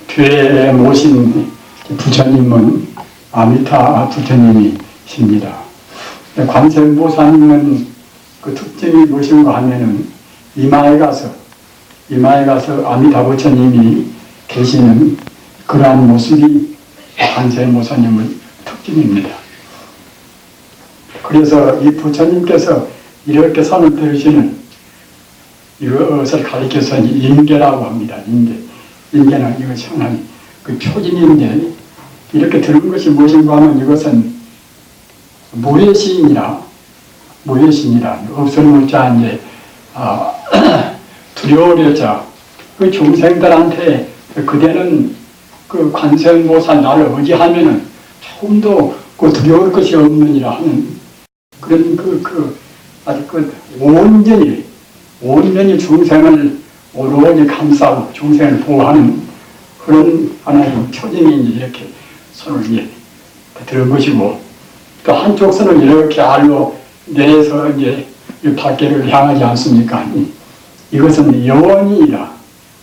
뒤에 모신 부처님은 아미타 부처님이십니다. 관세음보살님은 그 특징이 무엇인가 하면은 이마에 가서 아미타 부처님이 계시는 그러한 모습이 관세음보살님의 특징입니다. 그래서 이 부처님께서 이렇게 선을 들으시는 이것을 가리켜서 인계라고 합니다. 인계는 이것이 하나의 그 표징인데, 이렇게 들은 것이 무엇인가 하면 이것은 무예신이라 없을 자 이제 두려워려자 그 중생들한테 그대는 그 관세음보살 나를 의지하면은 조금도 그 두려울 것이 없느니라 하는 그런 아주 온전히 중생을 오로지 감싸고 중생을 보호하는 그런 하나의 표징이 이렇게 손을 이제 들은 것이고, 또 한쪽 손을 이렇게 알로 내서 이제 밖에를 향하지 않습니까? 이것은 여원이라.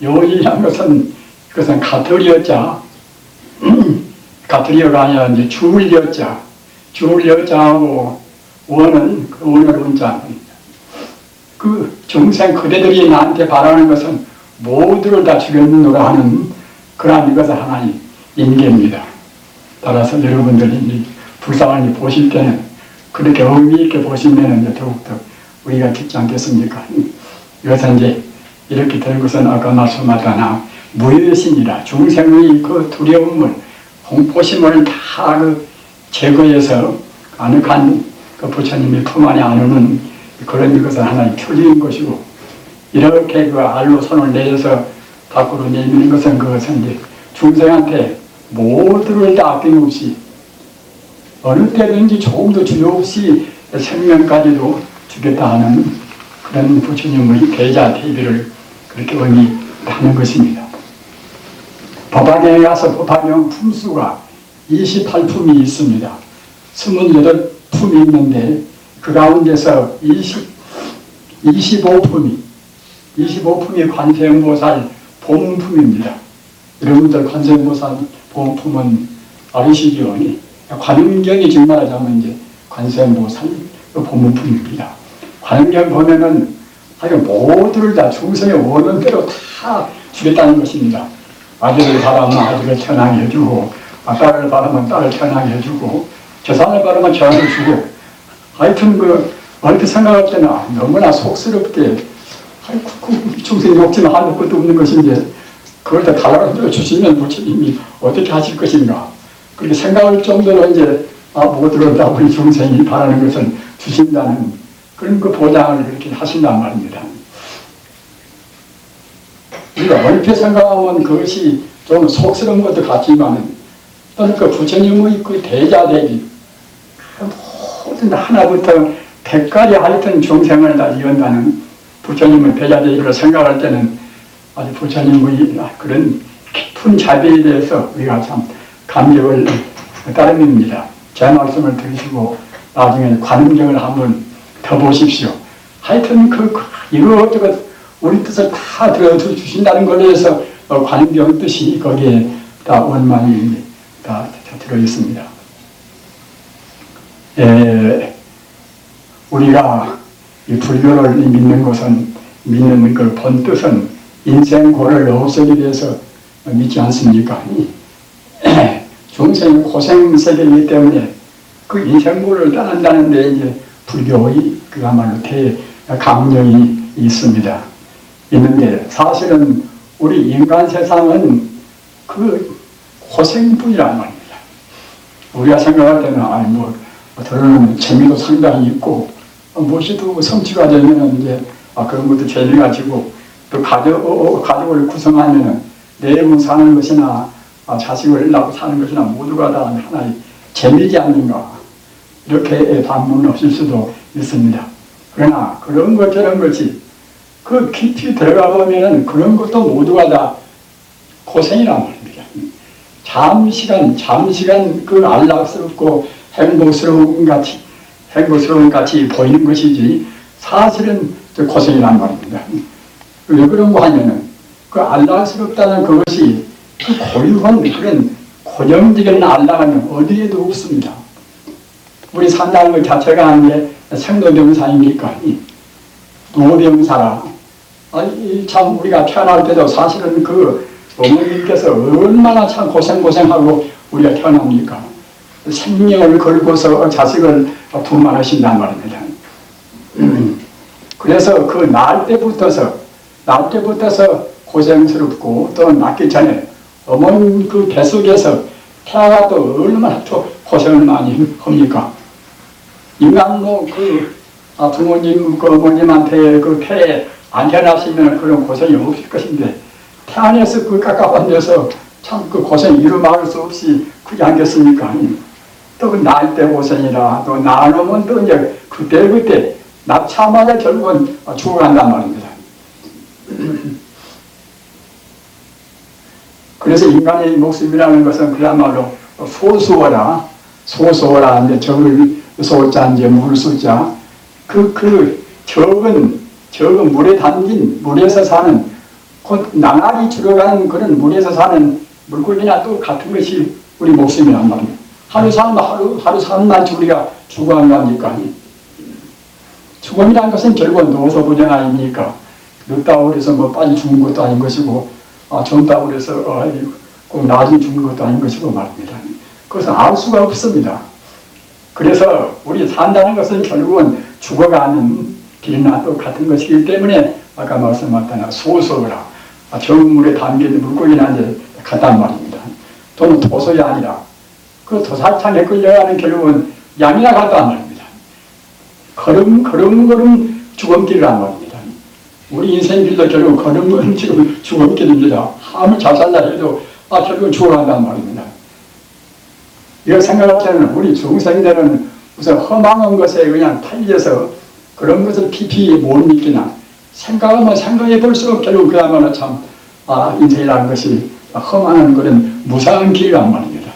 여원이라는 것은 그것은 가톨이었자, 가톨이어가 아니라 이제 주울 여자하고 원은 그 원을 운자입니다. 그 중생 그대들이 나한테 바라는 것은 모두를 다 죽였노라 하는 그러한 이것은 하나의 인계입니다. 따라서 여러분들이 불상을 보실 때는 그렇게 의미 있게 보시면 이제 더욱더 우리가 깊지 않겠습니까? 이것은 이제 이렇게 되는 것은 아까 말씀하다나 무여신이라 중생의 그 두려움을 공포심을 다 제거해서 아늑한 그 부처님의 품 안에 안으는 그런 것은 하나의 표징인 것이고, 이렇게 그 알로 손을 내려서 밖으로 내미는 것은 그것은 이제 중생한테 모두를 다 아낌없이 어느 때든지 조금도 주저 없이 생명까지도 주겠다 하는 그런 부처님의 대자 대비를 그렇게 의미하는 것입니다. 법화경에 가서 법화경 품수가 28품이 있습니다. 28품이 있는데 그 가운데서 25품이 관세음보살 보문품입니다. 여러분들 관세음보살 보문품은 아시죠? 관음경이 지금 말하자면 이제 관세음보살 보문품입니다. 관음경 보면은 모두를 다 중생의 원하는 대로 다 주겠다는 것입니다. 아들을 바라면 아들을 태어나게 해주고, 딸을 바라면 딸을 태어나게 해주고, 재산을 바라면 재산을 주고, 하여튼 얼핏 생각할 때는 너무나 속스럽게 중생 욕지는 할 것도 없는 것인데 그걸 다 달라고 주시면 부처님이 어떻게 하실 것인가, 그렇게 생각할 정도로 이제 모두를 다 우리 중생이 바라는 것은 주신다는 그런 그 보장을 그렇게 하신단 말입니다. 우리가 얼핏 생각하면 그것이 좀 속스러운 것도 같지만은 또는 그 부처님의 그 대자대비 모든 하나부터 100가지 하여튼 중생을 다 이은다는 부처님의 대자대비를 생각할 때는 아주 부처님의 그런 깊은 자비에 대해서 우리가 참 감격을 따릅니다. 제 말씀을 들으시고 나중에 관음경을 한번 더 보십시오. 하여튼 이것저것 우리 뜻을 다 들어주신다는 걸로 해서 관음경 뜻이 거기에 다 원만히 다 들어있습니다. 우리가 이 불교를 믿는 것은, 믿는 그 본 뜻은 인생고를 없애기 위해서 믿지 않습니까? 중생이 고생세계이기 때문에 그 인생고를 떠난다는 데 이제 불교의 그야말로 대강령이 있습니다. 있는데 사실은 우리 인간 세상은 그 고생뿐이란 말입니다. 우리가 생각할 때는 들어는 재미도 상당히 있고 무엇이 또 성취가 되면 이제 그런 것도 재미가 지고, 또 가족을 구성하면은 내일은 사는 것이나 자식을 낳고 사는 것이나 모두가 다 하나의 재미지 않는가, 이렇게 반문하실 수도 있습니다. 그러나 그런 것 저런 것이 그 깊이 들어가 보면은 그런 것도 모두가 다 고생이란 말입니다. 잠시간 그 안락스럽고 행복스러운 같이 보이는 것이지 사실은 고생이란 말입니다. 왜 그런 거 하냐면 그 안락스럽다는 그것이 그 고유한 그런 고정적인 안락은 어디에도 없습니다. 우리 산다는 것 자체가 이제 생로병사입니까? 노병사라. 참 우리가 태어날 때도 사실은 그 어머니께서 얼마나 참 고생하고 우리가 태어납니까? 생명을 걸고서 자식을 분만하신단 말입니다. 그래서 그 날 때부터서 고생스럽고 또 낳기 전에 어머니 그 뱃속에서 태아가 또 얼마나 또 고생을 많이 합니까? 인간 부모님 그 어머님한테 그 폐에 안 태어났으면 그런 고생이 없을 것인데 태 안에서 그 깎아받려서 참 그 고생 이루말할 수 없이 그게 않겠습니까? 또 낳을 때 고생이라 또 낳으면 또 이제 그때 낳자마자 결국은 죽어간단 말입니다. 그래서 인간의 목숨이라는 것은 그야말로 소수어라 이제 적을 소자 이제 물수자 적은 물에 담긴 물에서 사는 곧 나날이 죽어가는 그런 물에서 사는 물고기나 또 같은 것이 우리 목숨이란 말이에요. 하루 사는 날 우리가 죽어간다니까. 죽음이라는 것은 결국은 노소부정 아닙니까? 늦다고 그래서 뭐 빨리 죽는 것도 아닌 것이고, 젊다고 그래서 꼭 나중에 죽는 것도 아닌 것이고 말입니다. 그것은 알 수가 없습니다. 그래서 우리 산다는 것은 결국은 죽어가는 길이나 또 같은 것이기 때문에 아까 말씀하셨다나 소소라 정물에 담긴 물고기나 이제 같단 말입니다. 또는 도소이 아니라 그 도사창에 끌려가는 결국은 양이나 같단 말입니다. 걸음 죽음길이란 말입니다. 우리 인생길도 결국 걸음 죽음길입니다. 아무리 잘 살다 해도 결국 죽어간단 말입니다. 이거 생각할 때는 우리 중생들은 우선 허망한 것에 그냥 탈려서 그런 것을 깊이 못 믿기나 생각하면 생각해 볼수록 결국 그야말로 참 인생이라는 것이 험한 그런 무상한 길이란 말입니다.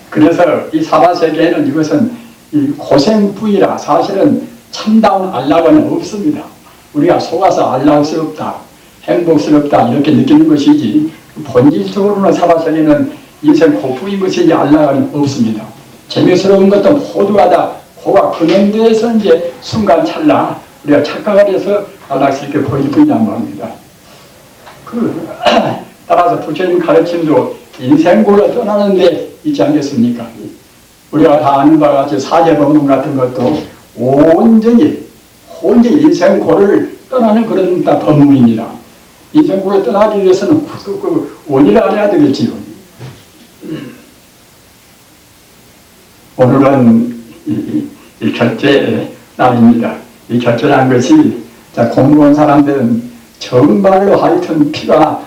그래서 이 사바세계에는 이것은 이 고생부이라 사실은 참다운 안락은 없습니다. 우리가 속아서 안락스럽다, 행복스럽다 이렇게 느끼는 것이지 본질적으로는 사바세계는 인생 고부인 것이지 안락은 없습니다. 재미스러운 것도 모두가 다 고가 근원대에서 이제 순간 찰나 우리가 착각을 해서 안락스럽게 보일 뿐이란 말입니다. 따라서 부처님 가르침도 인생고로 떠나는 데 있지 않겠습니까? 우리가 다 아는 바와 같이 사제법문 같은 것도 온전히 인생고를 떠나는 그런 법문입니다. 인생고를 떠나기 위해서는 그 원리를 알아야 되겠지요. 오늘은 이 결제 날입니다. 이 결제라는 것이 공부한 사람들은 정말로 하여튼 피가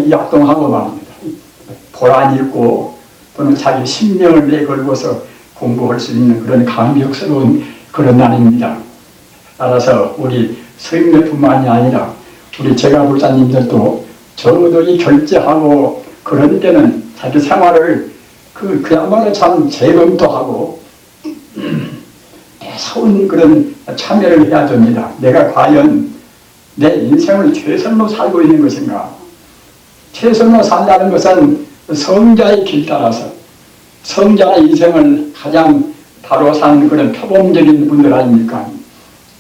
약동하고 말입니다. 보람이 있고 또는 자기 신명을 내걸고서 공부할 수 있는 그런 감격스러운 그런 날입니다. 따라서 우리 스님들뿐만이 아니라 우리 제가불자님들도 적어도 이 결제하고 그런 때는 자기 생활을 그야말로 참 재검토하고 매서운 그런 참여를 해야 됩니다. 내가 과연 내 인생을 최선로 살고 있는 것인가? 최선로 산다는 것은 성자의 길 따라서 성자의 인생을 가장 바로 사는 그런 표범적인 분들 아닙니까?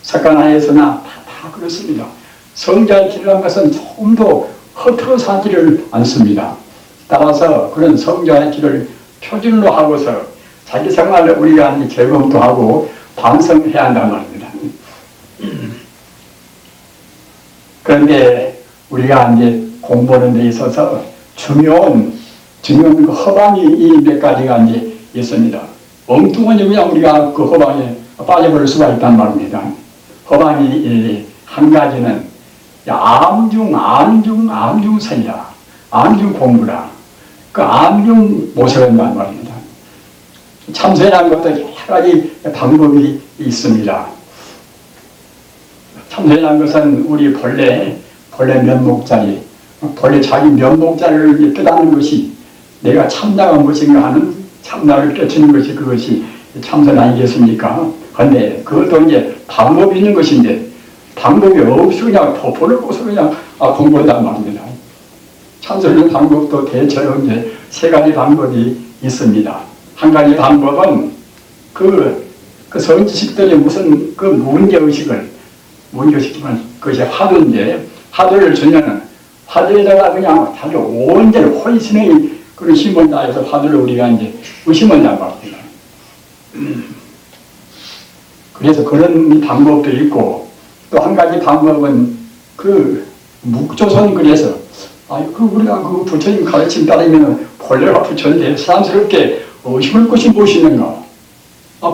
석가나에서나 다 그렇습니다. 성자의 길이라는 것은 조금도 허투루 사지를 않습니다. 따라서 그런 성자의 길을 표준으로 하고서 자기 생활을 우리가 재검토 하고 반성해야 한단 말입니다. 그런데 우리가 이제 공부하는 데 있어서 중요한 그 허방이 이 몇 가지가 이제 있습니다. 엉뚱한 그냥 우리가 그 허방에 빠져버릴 수가 있단 말입니다. 허방이 한 가지는 암중선이라, 암중 공부라. 그 암중 모셔야 한단 말입니다. 참선이라는 것도 여러 가지 방법이 있습니다. 참선이라는 것은 우리 본래 면목자리, 본래 자기 면목자리를 깨닫는 것이 내가 참나가 무엇인가 하는 참나를 깨치는 것이 그것이 참선 아니겠습니까? 그런데 그것도 이제 방법이 있는 것인데 방법이 없이 그냥 도포를 꽂아서 그냥 공부한단 말입니다. 참선하는 방법도 대체로 이제 세 가지 방법이 있습니다. 한 가지 방법은 그 선지식들이 무슨 그 문제의식이면 그것이 화두인데, 화두를 주면은 화두에다가 그냥 자기 온전히 혼신의 그런 힘을 다해서 화두를 우리가 이제 의심한단 말입니다. 그래서 그런 방법도 있고, 또 한 가지 방법은 그 묵조선 그래서 우리가 그 부처님 가르침 따르면 본래가 부처인데 사람스럽게 의심할 것이 무엇이는가?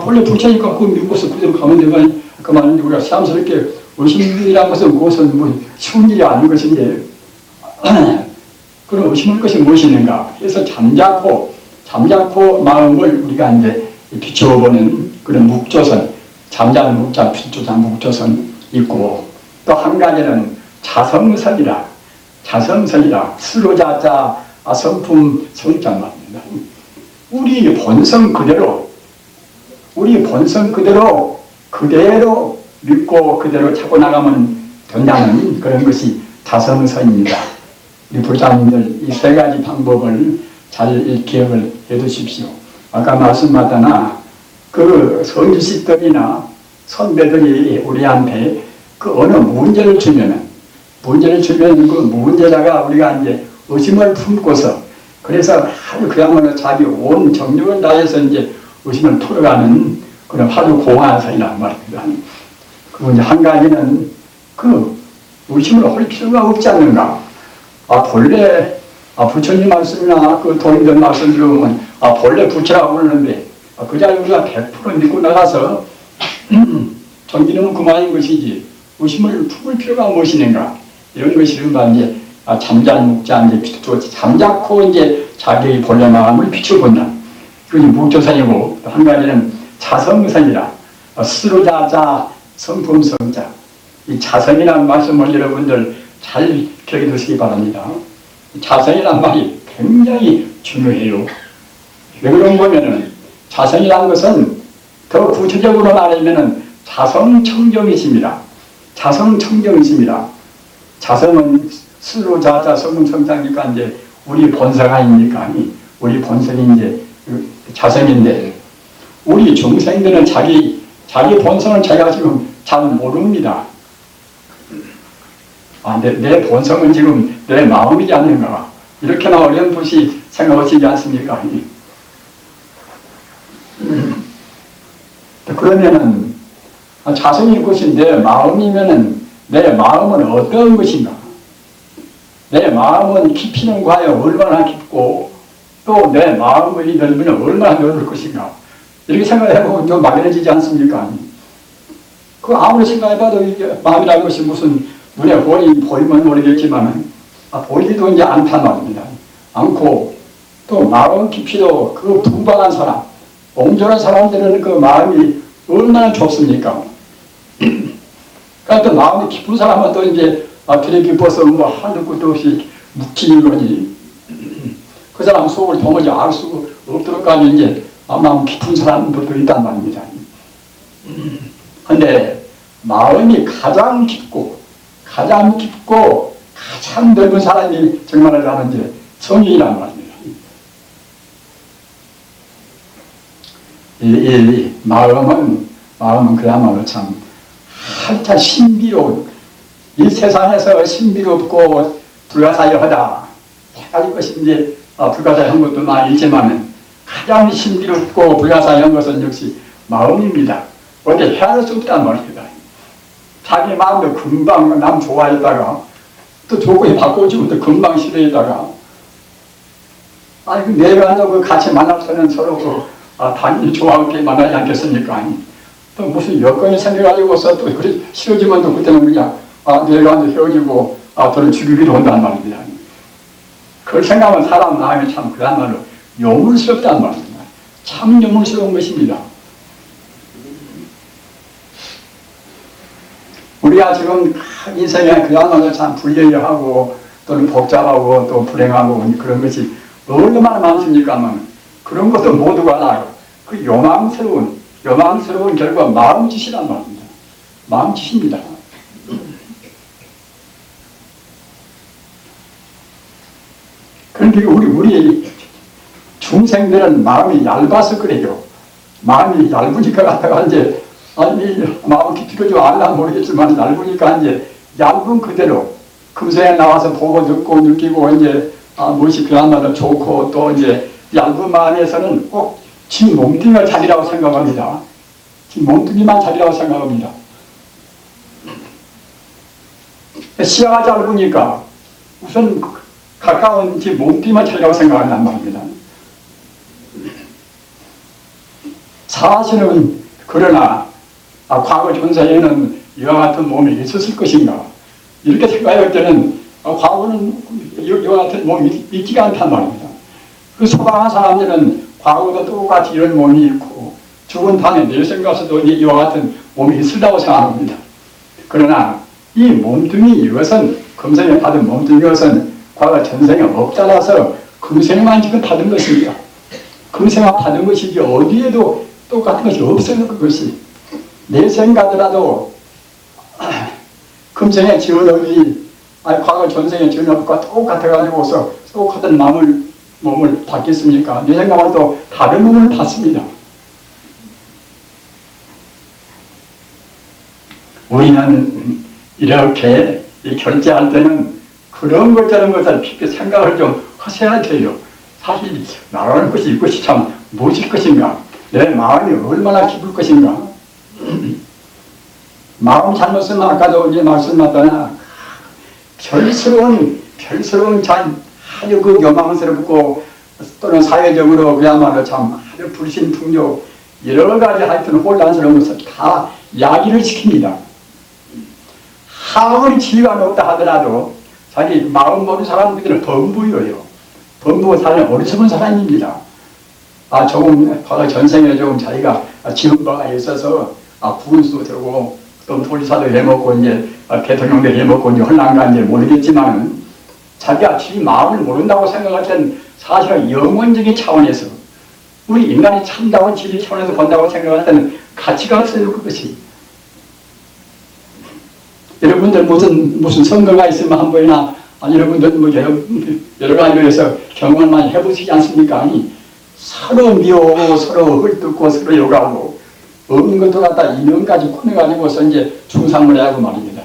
본래 부처니까 그 믿고서 그대로 가면 되면 그만인데 우리가 사람스럽게 의심이라는 것은 그것은 뭐 쉬운 일이 아닌 것인데 그런 의심할 것이 무엇이는가? 그래서 잠자코 마음을 우리가 이제 비춰보는 그런 묵조선, 잠자는 묵자, 비춰자는 묵조선 있고, 또 한 가지는 자성선이라 수로자자 성품 성자 말입니다. 우리 본성 그대로 믿고 그대로 차고 나가면 된다는 그런 것이 자성선입니다. 우리 부자님들 이 세 가지 방법을 잘 기억을 해 두십시오. 아까 말씀하다나 그 선지식들이나 선배들이 우리한테 그 어느 문제를 주면은 그 문제다가 우리가 이제 의심을 품고서 그래서 그야말로 자기 온 정력을 다해서 이제 의심을 풀어가는 그런 화두 공화선이란 말입니다. 그리고 이제 한 가지는 그 의심을 할 필요가 없지 않는가? 본래 부처님 말씀이나 그 도인들 말씀 들으면 본래 부처라고 그러는데 그 자리 우리가 100% 믿고 나가서 정기는 그만인 것이지 의심을 품을 필요가 무엇이는가? 이런 것이 이제 잠자묵자 이제 잠자코 이제 자기의 본래 마음을 비춰본다. 그게 묵조선이고, 또 한 가지는 자성선이라 스스로자자 성품성자. 이 자성이라는 말씀을 여러분들 잘 기억해 두시기 바랍니다. 자성이라는 말이 굉장히 중요해요. 왜 그런 거면은 자성이라는 것은 더 구체적으로 말하면은 자성청정이십니다. 자성은 스스로자자 성품성자니까 이제 우리 본성 아닙니까? 우리 본성이 이제 자성인데, 우리 중생들은 자기 본성을 자기가 지금 잘 모릅니다. 내 본성은 지금 내 마음이지 않는가? 이렇게나 어렴풋이 생각하시지 않습니까? 그러면은 자성이 것이 내 마음이면은 내 마음은 어떤 것인가? 내 마음은 깊이는 과연 얼마나 깊고 또 내 마음의 넓이는 얼마나 넓을 것인가? 이렇게 생각해보면 좀 막연해지지 않습니까? 그 아무리 생각해봐도 이게 마음이라는 것이 무슨 눈에 보이면 모르겠지만 보이지도 이제 않단 말입니다. 않고 또 마음 깊이도 그 풍부한 사람, 옹졸한 사람들은 그 마음이 얼마나 좁습니까? 그러니까 또 마음이 깊은 사람은 또 이제 들이 깊어서 뭐 한두 끝도 없이 묵히는 거니 그 사람 속을 도무지 알 수 없도록까지 이제 마음 깊은 사람들도 있단 말입니다. 근데 마음이 가장 깊고 가장 넓은 사람이 정말로 하는 이제 성인이란 말입니다. 이 마음은 그야말로 참 한참 신비로운, 이 세상에서 신비롭고 불가사의하다 할 것이 이제 불가사의한 것도 많이 있지만 가장 신비롭고 불가사의한 것은 역시 마음입니다. 어디 헤아릴 수 없단 말입니다. 자기 마음도 금방 남 좋아했다가 또 조건이 바꿔주면 또 금방 싫어했다가 내가 그 같이 만나서는 서로 당연히 좋아하게 만나지 않겠습니까? 또 무슨 여건이 생겨가지고서 또 그래 싫어지면 또 그때는 그냥 내가 헤어지고 저를 죽이기로 한단 말입니다. 그걸 생각하면 사람 마음이 참 그야말로 요물스럽단 말입니다. 참 요물스러운 것입니다. 우리가 지금 인생에 그야말로 참 불리하고 또는 복잡하고 또 불행하고 그런 것이 얼마나 많습니까? 그런 것도 모두가 다 그 요망스러운 결과 마음짓이란 말입니다. 마음짓입니다. 그런데 우리 중생들은 마음이 얇아서 그래요. 마음이 얇으니까 갖다가 이제, 마음 깊이가 좀 알라 모르겠지만, 얇으니까 이제, 얇은 그대로, 금생에 나와서 보고 듣고 느끼고, 이제, 무엇이 그야말로 좋고, 또 이제, 얇은 마음에서는 꼭 지 몸뚱이가 자리라고 생각합니다. 지 몸뚱이만 자리라고 생각합니다. 시야가 짧으니까, 우선 가까운 지 몸뚱이만 자리라고 생각한단 말입니다. 사실은 그러나 과거 전세에는 이와 같은 몸이 있었을 것인가 이렇게 생각할 때는 과거는 이와 같은 몸이 있지가 않단 말입니다. 그 소방한 사람들은 과거도 똑같이 이런 몸이 있고 죽은 다음에 내생 가서도 이와 같은 몸이 있으리라고 생각합니다. 그러나 이 몸뚱이 이것은 금생에 받은 몸뚱이 이것은 과거 전생에 없잖아서 금생만 지금 받은 것입니다. 금생만 받은 것이지 어디에도 똑같은 것이 없어요. 그것이 내생 가더라도 금생에 지은 업이 과거 전생에 지은 업과 똑같아가지고서 똑같은 몸을 받겠습니까? 내생 가면 또 다른 몸을 받습니다. 우리는 이렇게 결제할 때는 그런 것 저런 것을 깊게 생각을 좀 하셔야 돼요. 사실 나라는 것이 이것이 참 무엇일 것인가? 내 마음이 얼마나 깊을 것인가? 마음 잘못 쓰면 아까도 이제 말씀하셨나 별스러운 아주 그 요망스럽고 또는 사회적으로 그야말로 참 아주 불신풍조 여러 가지 하여튼 혼란스러운 것을 다 야기를 시킵니다. 아무리 지위가 높다 하더라도 자기 마음 모르는 사람들은 범부여요. 범부가 사람은 어리석은 사람입니다. 조금 전생에 조금 자기가 지은 바가 있어서 구은수도 되고 또 도리사도 해먹고 이제 대통령도 해먹고 이제 헐랑간지 모르겠지만은 자기가 지 마음을 모른다고 생각할 땐 사실은 영원적인 차원에서 우리 인간이 참다운 진리 차원에서 본다고 생각할 때는 가치가 없어요. 그것이. 여러분들 무슨 선거가 있으면 한 번이나 여러분들 뭐 여러 가지로 해서 경험을 많이 해보시지 않습니까? 서로 미워하고 서로 헐뜯고 서로 욕하고 없는 것도 갖다 이명까지 꺼내가지고서 이제 중상을 하고 말입니다.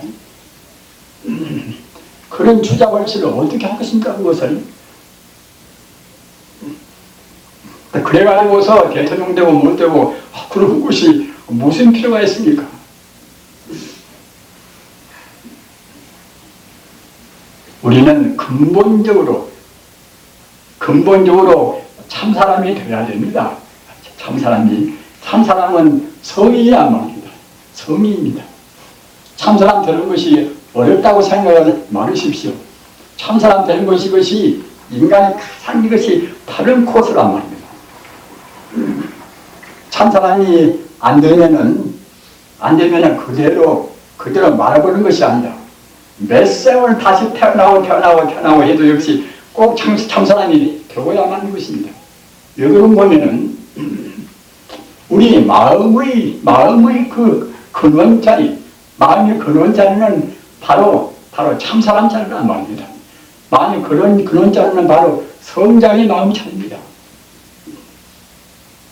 그런 주자벌치를 어떻게 하겠습니까? 그것을. 그래가지고서 대통령 되고 못 되고 그런 것이 무슨 필요가 있습니까? 우리는 근본적으로 참사람이 되어야 됩니다. 참사람은 성의란 말입니다. 성의입니다. 참사람 되는 것이 어렵다고 생각을 말으십시오. 참사람 되는 것이 인간이 가장 이것이 바른 코스란 말입니다. 참사람이 안 되면은 그대로 말아보는 것이 아니라 몇 세월 다시 태어나고 해도 역시 꼭 참사람이 되어야만 하는 것입니다. 여러분 보면은 우리 마음의 그 근원자리, 마음의 근원자리는 바로 참사람 자리란 말입니다. 마음의 근원자리는 바로 성장의 마음 자리입니다.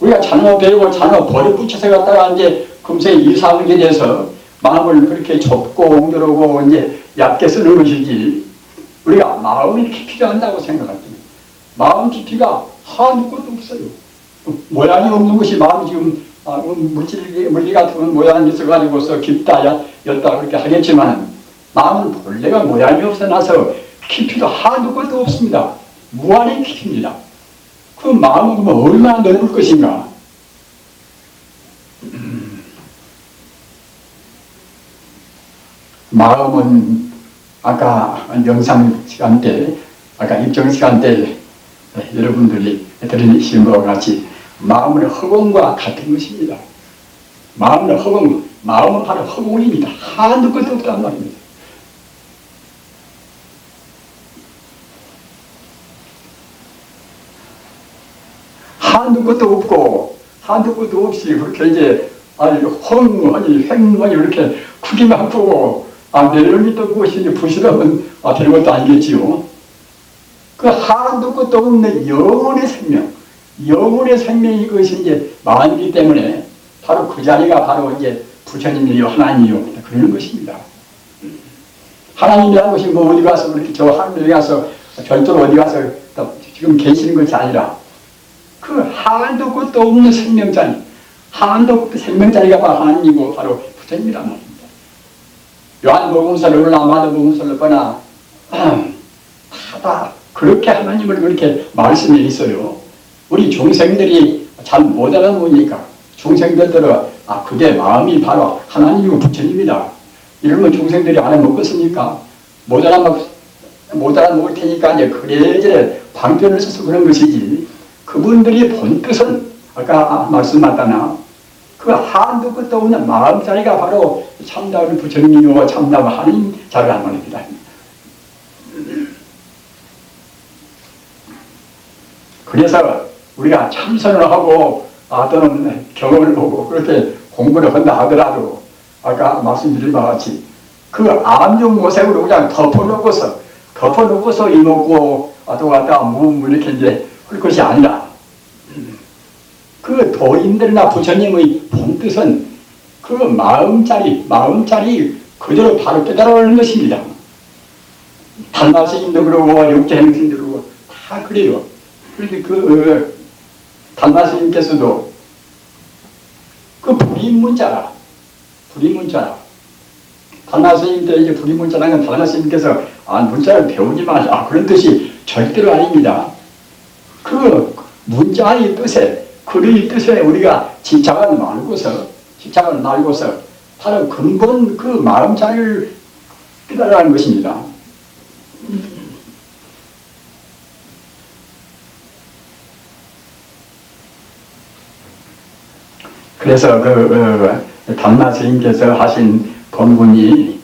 우리가 잘못 배우고 잘못 버려 붙여서 갔다가 이제 금세 이상하게 돼서 마음을 그렇게 좁고 옹졸하고 이제 얕게 쓰는 것이지 우리가 마음이 깊이가 한다고 생각합니다. 마음 깊이가 한두 것도 없어요. 모양이 없는 것이 마음이 지금 물리 같은 모양이 있어가지고서 깊다 였다 그렇게 하겠지만 마음은 본래가 모양이 없어나서 깊이가 한두 것도 없습니다. 무한히 깊입니다. 그 마음은 얼마나 넓을 것인가? 마음은 아까 명상 시간 때, 아까 입정 시간 때 여러분들이 들으신 것과 같이 마음의 허공과 같은 것입니다. 마음은 바로 허공입니다. 한두 것도 없단 말입니다. 한두 것도 없이 그렇게 이제 횡 이렇게 크기만 크고 내려오기 또 그것이 부실하면 되는 것도 아니겠지요. 그 한도 끝도 없는 영혼의 생명, 영혼의 생명이 그것이 이제 마음이기 때문에 바로 그 자리가 바로 이제 부처님이요, 하나님이요, 그러는 것입니다. 하나님이라는 것이 뭐 어디 가서 그렇게 저 하늘에 가서 별도로 어디 가서 지금 계시는 것이 아니라 그 한도 끝도 없는 생명자리, 한도 끝 생명자리가 바로 하나님이고 바로 부처님이란 말입니다. 요한복음서를 마태복음서를 보나 다 그렇게 하나님을 그렇게 말씀해 있어요. 우리 중생들이 잘 못 알아보니까 중생들은 그게 마음이 바로 하나님이고 부처님이다. 이러면 중생들이 알아먹겠습니까? 못 알아먹을 테니까 이제 그래저래 방편을 써서 그런 것이지. 그분들이 본 뜻은 아까 말씀하셨다나 그 한도 끝도 없는 마음자리가 바로 참다운 부처님이고 참다운 하나님 자리란 말입니다. 그래서 우리가 참선을 하고 또는 경험을 보고 그렇게 공부를 한다 하더라도 아까 말씀드린 바와 같이 그 암중모색으로 그냥 덮어놓고서 이먹고 또 갔다가 이렇게 이제 할 것이 아니라 그 도인들이나 부처님의 본뜻은 그 마음자리 그대로 바로 깨달아오는 것입니다. 달마스님도 그러고 육체행신도 그러고 다 그래요. 그런데 그 달마스님께서도 그 불인문자라 달마스님 때 이제 불인문자라는 건 달마스님께서 문자를 배우지 마라 그런 뜻이 절대로 아닙니다. 그 문자의 뜻에 글의 뜻에 우리가 집착을 말고서 바로 근본 그 마음자리를 깨달아가는 것입니다. 그래서 담마스님께서 하신 본문이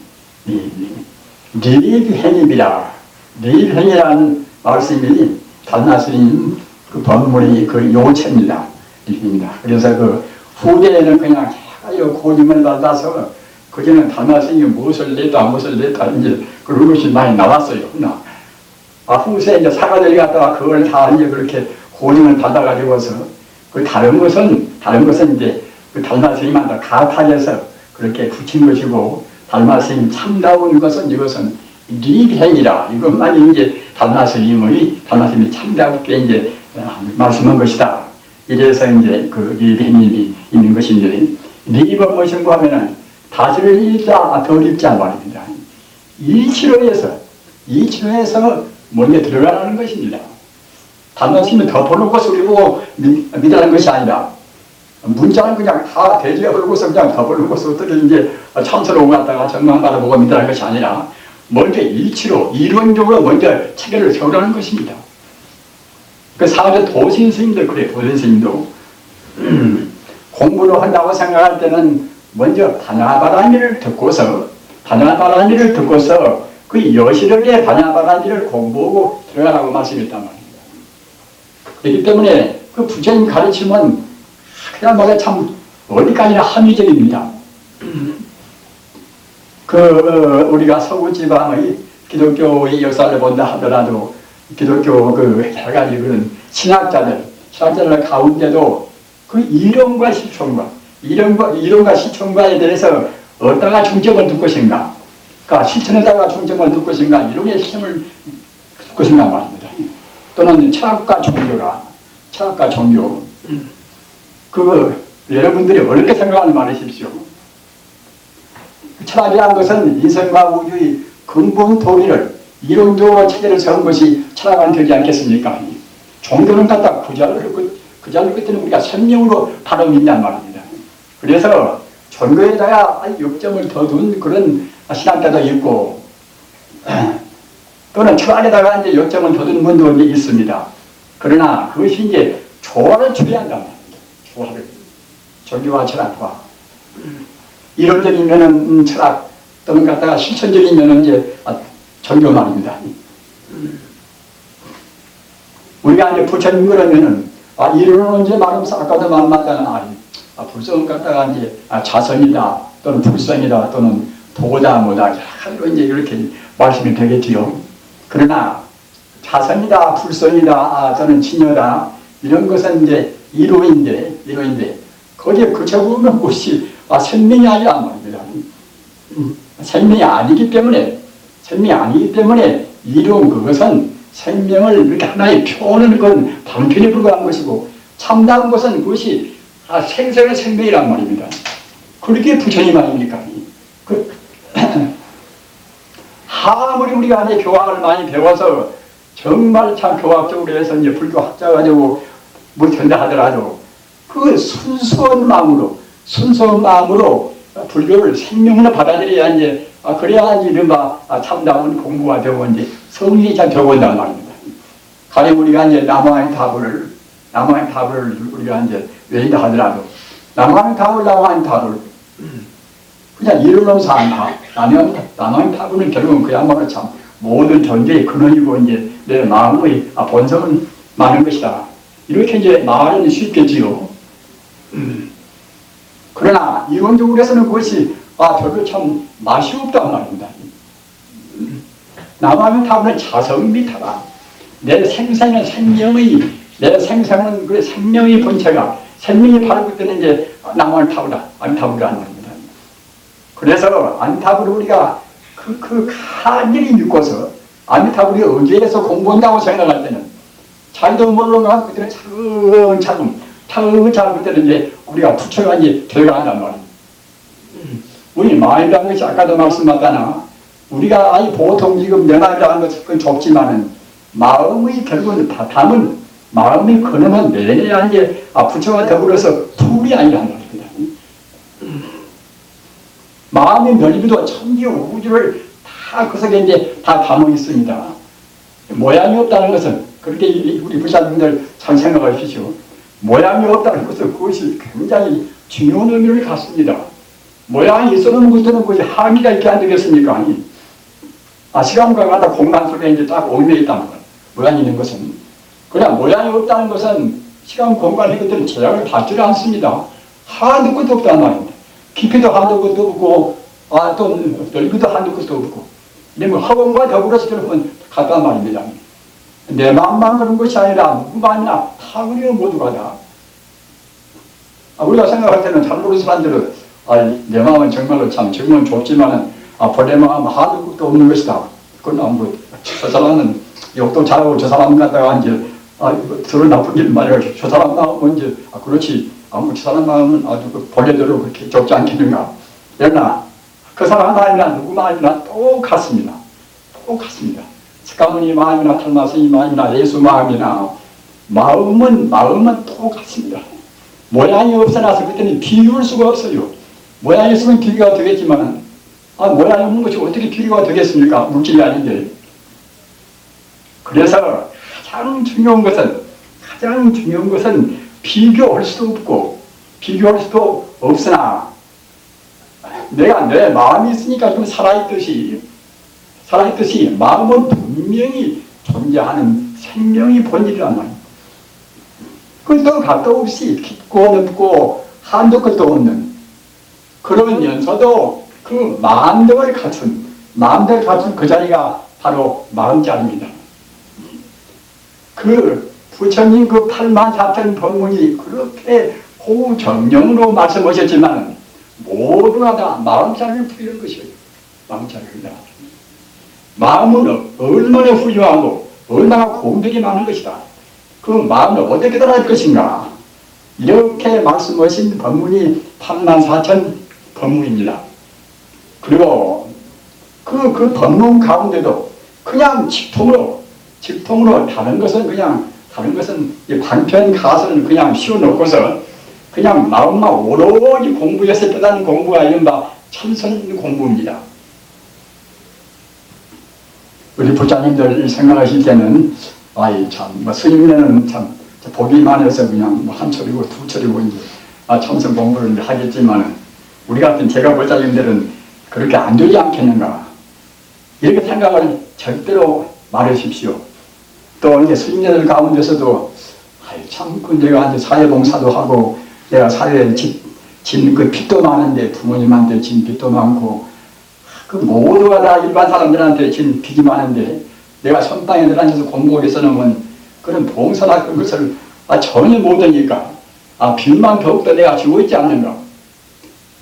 리입행입이라. 리입행이라는 말씀이 담마스님 그 본문이 그 요체입니다. 그래서 그 후대에는 그냥 고증을 받아서 그전에 담마스님이 무엇을 냈다 이제 그런 것이 많이 나왔어요. 후세에 이제 사가들이 갔다가 그걸 다 이제 그렇게 고증을 받아가지고서 그 다른 것은 이제 그 달마스님한테 가타해서 그렇게 붙인 것이고 달마스님 참다운 것은 이것은 리입행이라 이것만이 이제 달마스님이 참다운게 이제 말씀한 것이다. 이래서 이제 그 리입행이 있는 것인데 리입은 무엇인가 하면은 다시를 읽자 덜 읽자 말입니다. 이치로에서 먼저 들어가라는 것입니다. 달마스님은 덮어놓고 소리 보고 믿으라는 것이 아니라 문자는 그냥 다 대지에 걸고서 그냥 덮어놓고서 어떻게 이제 참선을 오갔다가 정만 받아보고 믿으라는 것이 아니라 먼저 이론적으로 먼저 체계를 세우라는 것입니다. 그 사회 도신 스님들 그래 도신 스님도 공부를 한다고 생각할 때는 먼저 반야바라미를 듣고서 그 여실하게 반야바라미를 공부하고 들어가라고 말씀했단 말입니다. 그렇기 때문에 그 부처님 가르침은 그야말로 참 어디까지나 합리적입니다. 우리가 서구지방의 기독교의 역사를 본다 하더라도 기독교 여러 가지 그런 신학자들 가운데도 그 이론과 실천과에 대해서 어디다가 중점을 둘 것인가, 그러니까 실천에다가 중점을 둘 것인가, 이론의 실천을 둘 것인가 말입니다. 또는 철학과 종교. 여러분들이 어렵게 생각하는 말이십시오. 철학이라는 것은 인생과 우주의 근본 도리를 이론적으로 체계를 세운 것이 철학은 되지 않겠습니까? 종교는 갖다 그 자를 그때는 우리가 생명으로 바로 믿냔 말입니다. 그래서 종교에다가 역점을 더 둔 그런 신학자도 있고 또는 철학에다가 이제 역점을 더 둔 분도 있습니다. 그러나 그것이 이제 조화를 취한단 말입니다. 종교와 철학과 이론적이면은 철학 또는 갖다가 실천적이면은 이제 종교 말입니다. 우리가 이제 부처님 그러면은 이론은 이제 말하면서 아까도 말했잖아. 불성은 갖다가 이제 자선이다 또는 불성이다 또는 도다 뭐다 이제 이렇게 말씀이 되겠지요. 그러나 자선이다, 불선이다, 저는 친여다, 이런 것은 이제 이론인데, 거기에 그쳐보면 것이, 생명이 아니란 말입니다. 생명이 아니기 때문에, 이론 그것은 생명을 이렇게 하나의 표현하는 건 방편에 불과한 것이고, 참다운 것은 그것이 생생한 생명이란 말입니다. 그렇게 부처님 아닙니까? 아무리 우리가 안에 교학을 많이 배워서 정말 참 교학적으로 해서 이제 불교 학자 가지고 뭐 된다 하더라도 그 순수한 마음으로 불교를 생명으로 받아들여야 이제 그래야 이른바 참다운 공부가 되고 이제 성인이 잘 되고 온다는 말입니다. 가령 우리가 이제 남왕의 답을 우리가 이제 외인다 하더라도 남왕의 답을 그냥 이론으로서 안다. 남왕의 답은 결국은 그야말로 참 모든 존재의 근원이고 이제 내 마음의 본성은 많은 것이다. 이렇게 이제 말은 쉽겠지요. 그러나 이론적으로 해서는 그것이 별로 참 맛이 없단 말입니다. 남왕의 답은 자성미타다. 내 생생한 생명의 그 생명의 본체가 생명이 바로 그때는 이제 남왕의 답이라 안타부라 하는 겁니다. 그래서 안타부를 우리가 간절히 믿고서 안타부를 의지해서 공부한다고 생각할 때는 자기도 모르는 그때는 차근차근 그때는 이제 우리가 부처가 이제 들어간단 말이에요. 우리 마음이라는 것이 아까도 말씀하잖아. 우리가 보통 지금 내 마음이라는 것은 좁지만은 마음의 결국은 담은 마음의 근원은 내내야 이제 부처와 더불어서 둘이 아니란 말입니다. 마음의 넓이도 천지 우주를 다 그 속에 이제 다 담아 있습니다. 모양이 없다는 것은 그렇게 우리 부자님들 잘 생각하십시오. 모양이 없다는 것은 그것이 굉장히 중요한 의미를 갖습니다. 모양이 있어놓은 것들은 그것이 함의가 있게 안 되겠습니까? 시간과 가다 공간 속에 이제 딱 얽매여 있다는 것. 모양이 있는 것은. 그러나 모양이 없다는 것은 시간, 공간 이것들은 제약을 받지 않습니다. 한두 것도 없다는 말입니다. 깊이도 한두 것도 없고, 또 넓이도 한두 것도 없고, 이런 거 허공과 더불어서 그러면 같단 말입니다. 내 마음만 그런 것이 아니라 누구 마음이나 다 우리는 모두가 다. 우리가 생각할 때는 잘 모르는 사람들은 내 마음은 정말로 정말 좁지만은 본래 마음 한두 것도 없는 것이다. 그건 저 사람은 욕도 잘하고 저 사람 갖다가 이제 들을 나쁜 일 말이야. 저 사람 마음은 이제 그렇지. 저 사람 마음은 아주 본래대로 그렇게 좁지 않겠는가. 그러나 그 사람 마음이나 누구 마음이나 똑같습니다. 똑같습니다. 스가모니 마음이나 탈마스니 마음이나 예수 마음이나 마음은 똑같습니다. 모양이 없어놔서 그때는 비교할 수가 없어요. 모양이 있으면 비교가 되겠지만 모양이 없는 것이 어떻게 비교가 되겠습니까? 물질이 아닌데. 그래서 가장 중요한 것은 비교할 수도 없고 비교할 수도 없으나 내가 내 마음이 있으니까 좀 살아있듯이 마음은 분명히 존재하는 생명이 본질이란 말이에요. 그것도 값도 없이 깊고 넓고 한도 끝도 없는 그러면서도 그 마음대로 갖춘 그 자리가 바로 마음자리입니다. 그 부처님 그 84,000 법문이 그렇게 고정령으로 말씀하셨지만 모두가 다 마음자리를 부리는 것이에요. 마음자리입니다. 마음은 얼마나 훌륭하고 얼마나 공덕이 많은 것이다. 그 마음을 어떻게 달아날 것인가. 이렇게 말씀하신 법문이 84,000 법문입니다. 그리고 그 법문 가운데도 그냥 직통으로 다른 것은 관편 가설은 그냥 씌워놓고서 그냥 마음만 오로지 공부해서 깨닫는 공부가 이른바 참선 공부입니다. 우리 부자님들 생각하실 때는 스님네는 참 복이 많아서 그냥 한 철이고 두 철이고 이제 참선 공부를 하겠지만 우리 같은 제가 부자님들은 그렇게 안 되지 않겠는가 이렇게 생각을 절대로 말하십시오. 또 이제 스님들 가운데서도 참 내가 이제 사회봉사도 하고 내가 사회에 진 그 빚도 많은데 부모님한테 진 빚도 많고 그 모두가 다 일반 사람들한테 진 빚이 많은데 내가 선방에 들어앉아서 공부하겠어 놓으면 그런 봉사나 그런 것을 전혀 못하니까 빚만 더욱더 내가 지고 있지 않는가,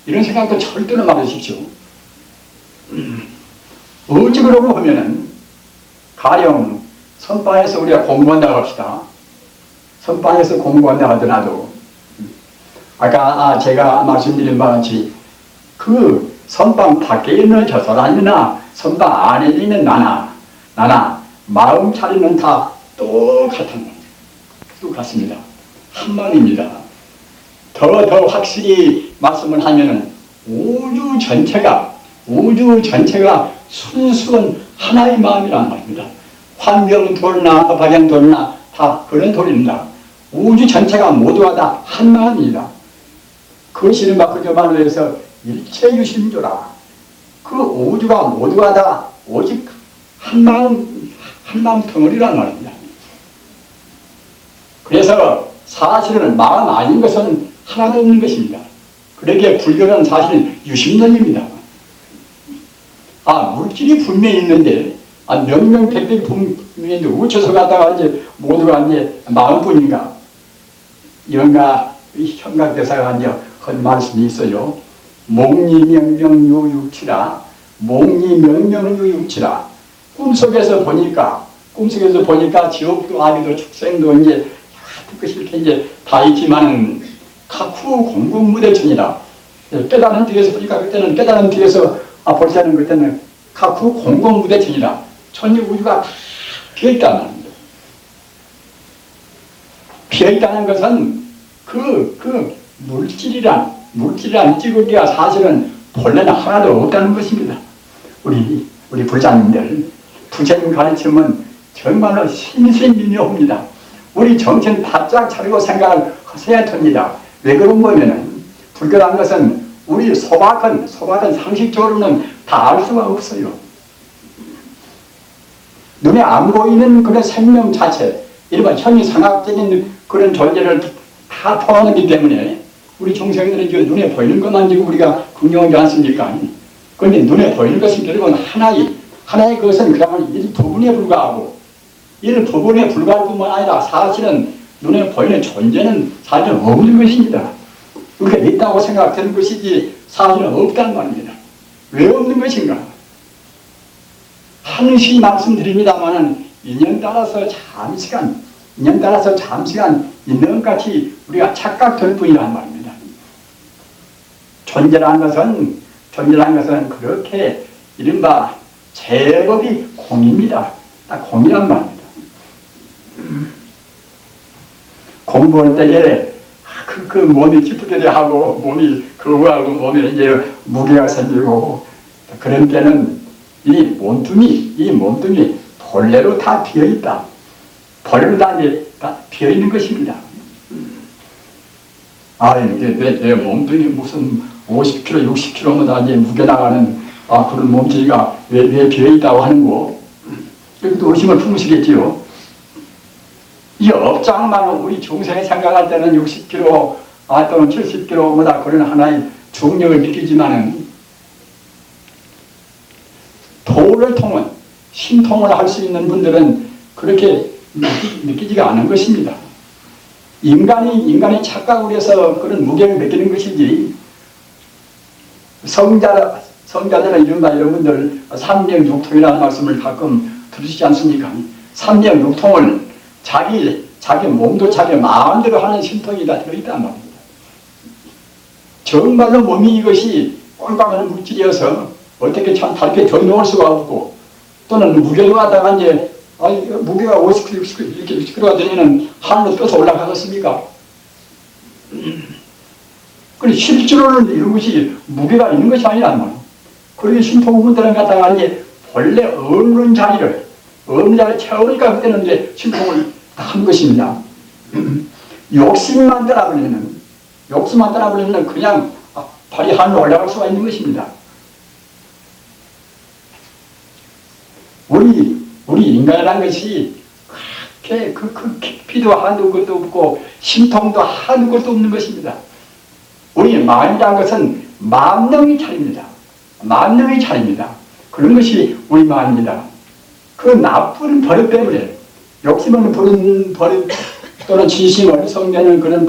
이런 생각도 절대로 말하십시오. 어찌 그러고 보면은 가령 선방에서 우리가 공부한다고 합시다. 선방에서 공부한다 하더라도 아까 제가 말씀드린 바와 같이 그 선방 밖에 있는 저 사람이나 선방 안에 있는 나나 마음 차리는 다 똑같습니다. 한마디입니다. 더 확실히 말씀을 하면은 우주 전체가 순수한 하나의 마음이란 말입니다. 환경 돌나 박양 돌나 다 그런 돌입니다. 우주 전체가 모두가 다 한 마음입니다. 그것이 그 말로 해서 일체유심조라. 그 우주가 모두가 다 오직 한 마음 덩어리란 말입니다. 그래서 사실은 마음 아닌 것은 하나도 없는 것입니다. 그러기에 불교는 사실 유심론입니다. 물질이 분명히 있는데 명명백백 분명히 우쳐서 가다가 이제 모두가 이제 마음뿐인가, 이런가 현각대사가 이제 한 말씀이 있어요. 목리명명유육치라. 목리명명유육치라. 꿈속에서 보니까 지옥도 아비도 축생도 이제 그렇게 이제 다 있지만은 각후 공공무대천이라. 깨달은 뒤에서 보니까 그때는 깨달은 뒤에서 볼 때는 그때는 각후 공공무대천이라. 천지 우주가 비어있다는 말입니다. 비어있다는 것은 그 물질이란 찌꺼기가 사실은 본래는 하나도 없다는 것입니다. 우리 부자님들, 부처님 가르침은 정말로 신신미묘합니다. 우리 정신 바짝 차리고 생각을 하셔야 됩니다. 왜 그런 거면은 불교라는 것은 우리 소박한 상식적으로는 다 알 수가 없어요. 눈에 안 보이는 그런 생명 자체, 이른바 현이상학적인 그런 존재를 다 포함하기 때문에 우리 중생들은 지금 눈에 보이는 것만 지금 우리가 긍정하지 않습니까? 그런데 눈에 보이는 것은 결국은 하나의 것은 그러면 일부분에 불과할 뿐만 아니라 사실은 눈에 보이는 존재는 사실은 없는 것입니다. 우리가 있다고 생각되는 것이지 사실은 없다는 말입니다. 왜 없는 것인가? 한시 말씀드립니다만은 인연 따라서 잠시간 있는 것 같이 우리가 착각될 뿐이란 말입니다. 존재라는 것은 그렇게 이른바 제법이 공입니다. 딱 공이란 말입니다. 공부할 때에 그 몸이 찌푸대려 하고 몸이 거부하고 몸에 이제 무게가 생기고 그런 때는 이 몸뚱이 본래로 다 비어있다. 본래로 다 비어있는 것입니다. 내 몸뚱이 무슨 50kg, 60kg마다 이제 무게 나가는 그런 몸뚱이가 왜 비어있다고 하는 거. 여기도 의심을 품으시겠지요. 이 업장만 우리 중생이 생각할 때는 60kg 또는 70kg마다 그런 하나의 중력을 느끼지만은 도를 통한 신통을 할 수 있는 분들은 그렇게 느끼지가 않은 것입니다. 인간이 착각을 해서 그런 무게를 느끼는 것이지, 성자들은 이른바 여러분들 삼명육통이라는 말씀을 가끔 들으시지 않습니까? 삼명육통을 자기 몸도 자기 마음대로 하는 신통이 다 들어있단 말입니다. 정말로 몸이 이것이 꽝꽝한 물질이어서 어떻게 참 다르게 더 놓을 수가 없고, 또는 무게로 하다가 이제 무게가 50kg, 60kg, 이렇게 60kg가 되면은 하늘로 떠서 올라가겠습니까? 그래, 실제로는 이런 것이 무게가 있는 것이 아니란 말이에요. 그러게 신통분들은 갖다가 이제 본래 없는 자리를 채우니까 그때는 이제 신통을 한 것입니다. 욕심만 따라버리면 그냥 발이 하늘로 올라갈 수가 있는 것입니다. 우리 인간이라는 것이 그렇게 그 깊이도 한두 것도 없고 신통도 한두 것도 없는 것입니다. 우리 마음이라는 것은 만능의 차례입니다. 그런 것이 우리 마음입니다. 그 나쁜 버릇 때문에 욕심을 부른 버릇 또는 진심을 성내는 그런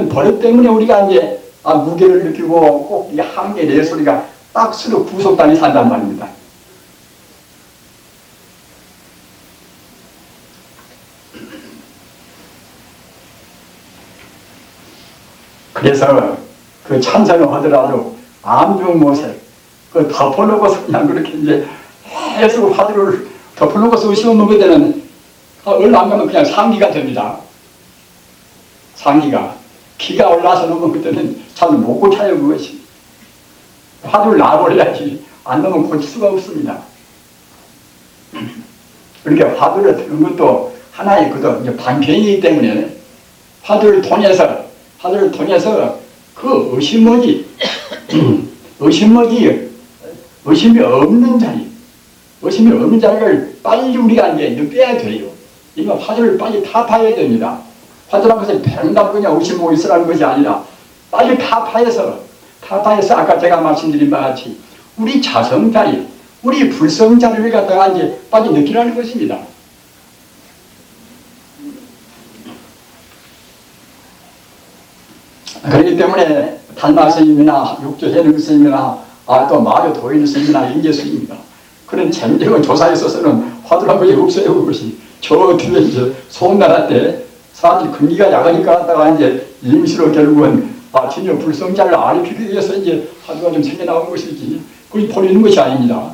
버릇 때문에 우리가 이제 무게를 느끼고 꼭 이 한계 내에서 우리가 딱 서로 구속단이 산단 말입니다. 그래서 그 찬성을 하더라도 암중모색 그 덮어놓고서 그냥 그렇게 이제 계속 화두를 덮어놓고서 씌워놓게 되는 얼마 안 가면 그냥 상기가 됩니다. 상기가 기가 올라서 놓으면 그때는 잘 못 고쳐요. 그것이 화두를 놔버려야지 안 넣으면 고칠 수가 없습니다. 그러니까 화두를 드는 것도 하나의 이제 방편이기 때문에 화두를 통해서 그 의심이 없는 자리를 빨리 우리가 이제 빼야 돼요. 이거 화두를 빨리 타파해야 됩니다. 화두라는 것은 백날 그냥 의심하고 있으라는 것이 아니라 빨리 타파해서 아까 제가 말씀드린 바와 같이 우리 자성자리, 우리 불성자리를 갖다가 이제 빨리 느끼라는 것입니다. 그렇기 때문에 달마 스님이나 육조해능 스님이나 또 마려 도인 스님이나 인재 스님입니다. 그런 쟁쟁한 조사에 있어서는 화두란 것이 없어요. 그것이 저 뒤에 이제 송나라 때 사람들이 근기가 약하니까 하다가 이제 임시로 결국은 진여 불성자를 알피기 위해서 이제 화두가 좀 생겨나온 것이지 그게 버리는 것이 아닙니다.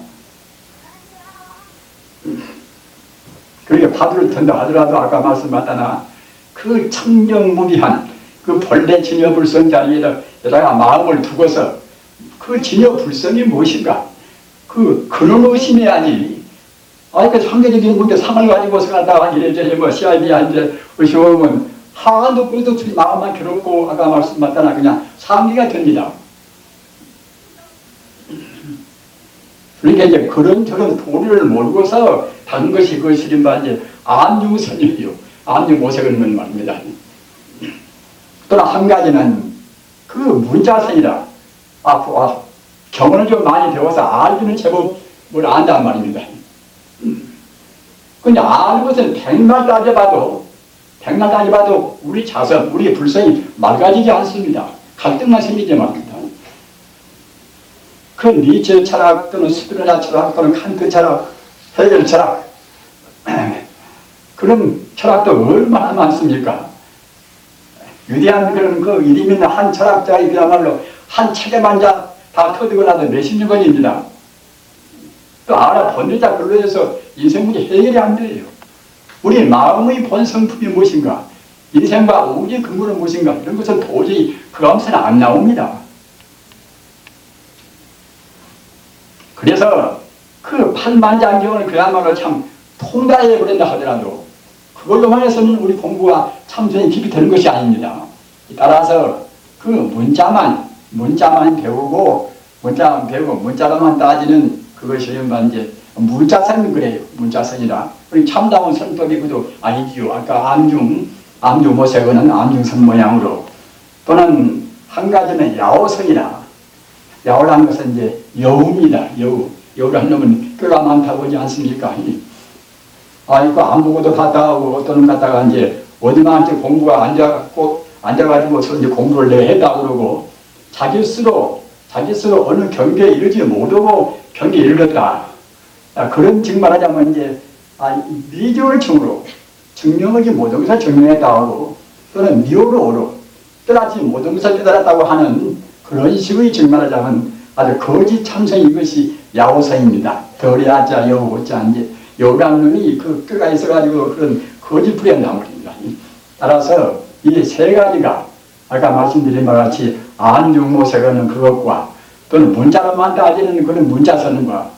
그러니까 화두를 든다 하더라도 아까 말씀하다나 그 청정무비한 그 본래 진여 불성자리에다가 마음을 두고서 그 진여 불성이 무엇인가? 그 근원의심이 아니. 그 상대적인 문제 상을 가지고서 가다가 이래저래 시합이야 이제 의심하면 하한도 그래도 마음만 괴롭고 아까 말씀하다나 그냥 상기가 됩니다. 그러니까 이제 그런저런 도리를 모르고서 다른 것이 그 시린바 이제 암중선이에요. 암중모색을 하는 말입니다. 또는 한 가지는 그 문자선이라 경험을 좀 많이 배워서 알기는 제법 뭘 안단 말입니다. 근데 아는 것은 백날 따져봐도 우리 자성, 우리 불성이 맑아지지 않습니다. 갈등만 생기지 말입니다. 그 니체 철학 또는 스피노자 철학 또는 칸트 철학, 헤겔 철학 그런 철학도 얼마나 많습니까? 위대한 그런 그 이름 있는 한 철학자의 그야말로 한 책에만 다 터득을 몇십 년 걸립니다. 또 알아본데다 그걸로 해서 인생 문제 해결이 안 돼요. 우리 마음의 본 성품이 무엇인가? 인생과 우주의 근본은 무엇인가? 이런 것은 도저히 그 감성은 안 나옵니다. 그래서 그 판만장경을 그야말로 참 통달해 버린다 하더라도 그걸로만 해서는 우리 공부가 참선이 깊이 되는 것이 아닙니다. 따라서 그 문자만 배우고 문자로만 따지는 그것이 이제 문자선 그래요. 문자선이라. 우리 참다운 선법이 그도 아니지요. 아까 암중모색은 암중선 모양으로 또는 한 가지는 야오선이라. 야오라는 것은 이제 여우입니다. 여우라는 놈은 뼈가 많다고 하지 않습니까? 이거 아무것도 갔다 오고 또는 갔다가 이제 어디만 이제 공부가 앉아가지고 이제 공부를 내가 했다 그러고 자기 스스로 어느 경계에 이르지 못하고 경계에 이르렀다. 그런 즉 말하자면 이제 미조를 층으로 증명하지 못한 것을 증명했다 하고 또는 미오로로 떠나지 못한 것을 깨달았다고 하는 그런 식의 즉 말하자면 아주 거짓 참선 이것이 야오선입니다. 덜야자 여우자 이제 여우라는 놈이 그 뼈가 있어가지고 그런 거짓부리한 나물입니다. 따라서 이 세 가지가 아까 말씀드린 바와 같이 안중모색하는 그것과 또는 문자로만 따지는 그런 문자선과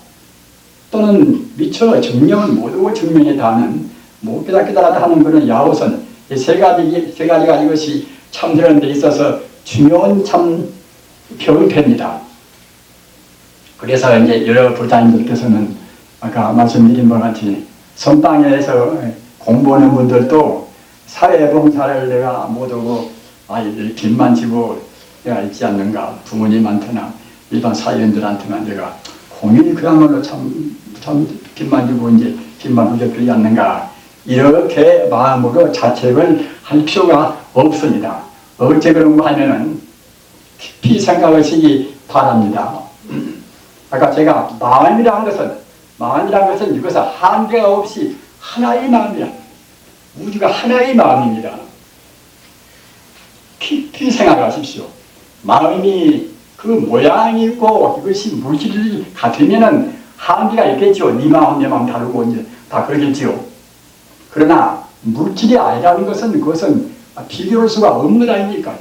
또는 미처 증명을 못하고 증명에 닿는 못 깨닫다 하는 그런 야오선 이 세 가지가 이것이 참되는 데 있어서 중요한 참 별표입니다. 그래서 이제 여러 불자님들께서는 아까 말씀드린 바와 같이 선방에서 공부하는 분들도 사회봉사를 내가 못하고 빚만 지고 내가 있지 않는가 부모님한테나 일반 사회인들한테나 내가 공연이 그야말로 참 빚만 주고 이제 빚만 흘려주지 않는가. 이렇게 마음으로 자책을 할 필요가 없습니다. 어째 그런가 하면은 깊이 생각하시기 바랍니다. 아까 제가 마음이라는 것은 이것은 한계가 없이 하나의 마음이야. 우주가 하나의 마음입니다. 깊이 생각하십시오. 마음이 그 모양이 있고 이것이 물질 같으면은 한계가 있겠죠. 네 마음 내 마음 다르고 이제 다 그러겠지요. 그러나 물질이 아니라는 것은 그것은 비교할 수가 없는 것 아닙니까?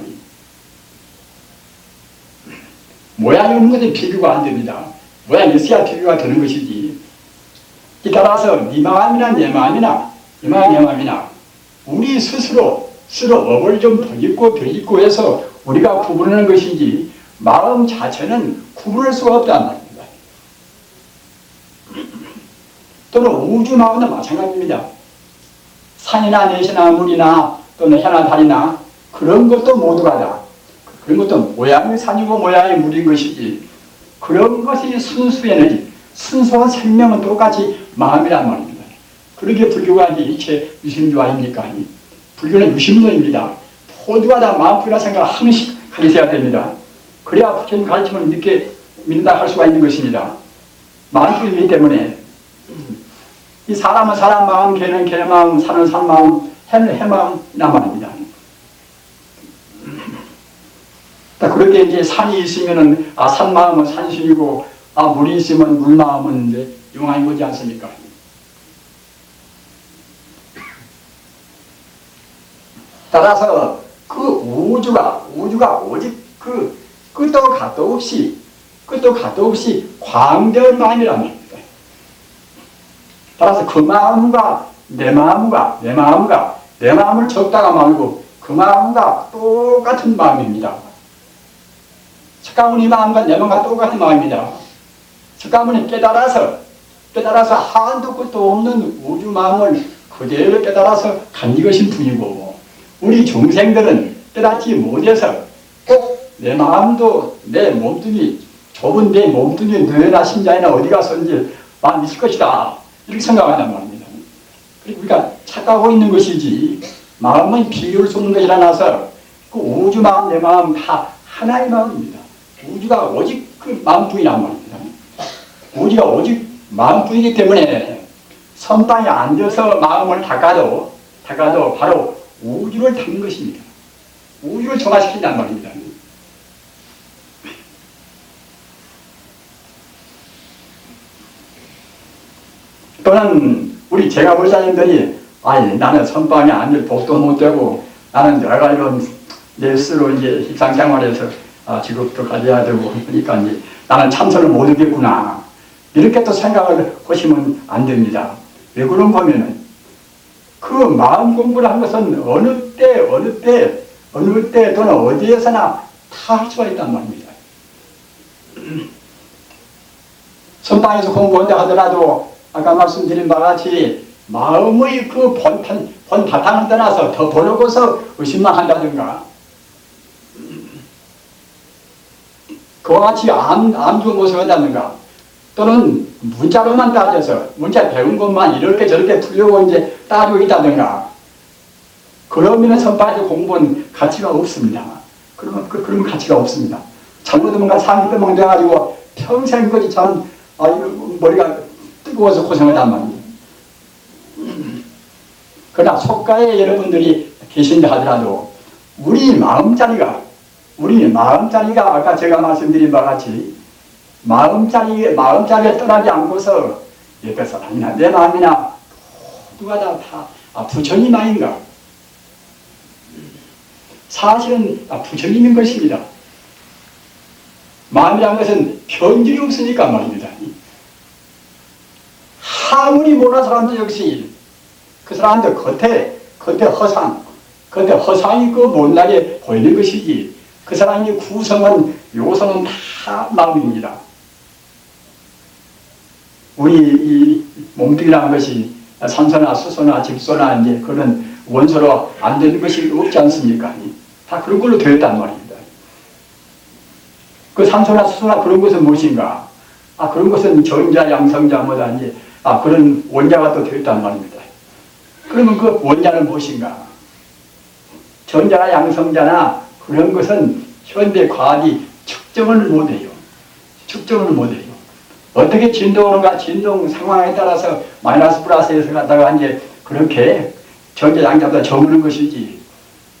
모양이 없는 것은 비교가 안 됩니다. 모양이 있어야 비교가 되는 것이지. 따라서 네 마음이나 내 마음이나 이 마음 내 마음이나 우리 스스로 업을 좀 덜짓고 해서 우리가 구분하는 것이지 마음 자체는 구분할 수가 없다는 말입니다. 또는 우주 마음도 마찬가지입니다. 산이나 내시나 물이나 또는 해나 달이나 그런 것도 모두가 다 그런 것도 모양이 산이고 모양이 물인 것이지 그런 것이 순수 에너지, 순수한 생명은 똑같이 마음이란 말입니다. 그러기에 불교가 이제 일체 유심주 아닙니까? 불교는 유심론입니다. 모두가 다 마음뿐이라 생각을 하나씩 가르쳐야 됩니다. 그래야 부처님 가르침을 믿게 믿는다 할 수가 있는 것입니다. 마음뿐이기 때문에 이 사람은 사람 마음, 개는 개 마음, 산은 산 마음, 해는 해 마음이란 말입니다. 그렇게 이제 산이 있으면은 산 마음은 산신이고 물이 있으면 물 마음은 이제 용왕이 오지 않습니까? 따라서 그 우주가 오직 그 끝도 갓도 없이 광대한 마음이란 말입니다. 따라서 그 마음과 내 마음을 적다가 말고 그 마음과 똑같은 마음입니다. 석가모니 마음과 내 마음과 똑같은 마음입니다. 석가모니 깨달아서 한도 끝도 없는 우주 마음을 그대로 깨달아서 간직하신 분이고 우리 중생들은 깨닫지 못해서 꼭 내 마음도 내 몸뚱이 좁은 내 몸뚱이 너나 심장이나 어디 가서인지 마음이 있을 것이다 이렇게 생각한단 말입니다. 그리고 우리가 착각하고 있는 것이지 마음은 비교할 수 없는 것이라 나서 그 우주 마음 내 마음 다 하나의 마음입니다. 우주가 오직 그 마음뿐이란 말입니다. 우주가 오직 마음뿐이기 때문에 선방에 앉아서 마음을 닦아도 바로 우주를 닦는 것입니다. 우주를 정화시킨단 말입니다. 또는 우리 제가 불사님들이 나는 선방에 앉을 복도 못 되고 나는 여러 가지로 내 스스로 이제 일상생활에서 직업도 가져야 되고 그러니까 이제 나는 참선을 못 하겠구나 이렇게 또 생각을 하시면 안 됩니다. 왜 그런 거면은 그 마음 공부를 한 것은 어느 때 또는 어디에서나 다 할 수가 있단 말입니다. 선방에서 공부한다 하더라도 아까 말씀드린 바와 같이 마음의 그 본 바탕을 떠나서 더 보려고서 의심만 한다든가 그와 같이 암주 모습을 한다든가 또는 문자로만 따져서 문자 배운 것만 이렇게 저렇게 풀려고 이제 따지고 있다든가 그러면 선방에서 공부는 가치가 없습니다. 그런 가치가 없습니다. 잘못하면 상기병 돼가지고 평생 거지 참 머리가 뜨거워서 고생하단 말입니다. 그러나 속가에 여러분들이 계신다 하더라도 우리 마음자리가 아까 제가 말씀드린 바와 같이 마음자리에 떠나지 않고서 옆에 사람이나 내 마음이나 누가 다 부처님 아닌가? 사실은 부처님인 것입니다. 마음이라는 것은 변질이 없으니까 말입니다. 아무리 모르는 사람도 역시 그 사람들 겉에 허상이 그 못나게 보이는 것이지 그 사람의 요성은 다 마음입니다. 우리 이 몸뚱이라는 것이 산소나 수소나 질소나 이제 그런 원소로 안 되는 것이 없지 않습니까? 다 그런 걸로 되었단 말입니다. 그 산소나 수소나 그런 것은 무엇인가? 그런 것은 전자, 양성자, 이제 그런 원자가 또 되었단 말입니다. 그러면 그 원자는 무엇인가? 전자나 양성자나 그런 것은 현대 과학이 측정을 못해요. 측정을 못해요. 어떻게 진동하는가, 진동 상황에 따라서 마이너스 플러스에서 갖다가 이제 그렇게 전자 양자보다 저무는 것이지,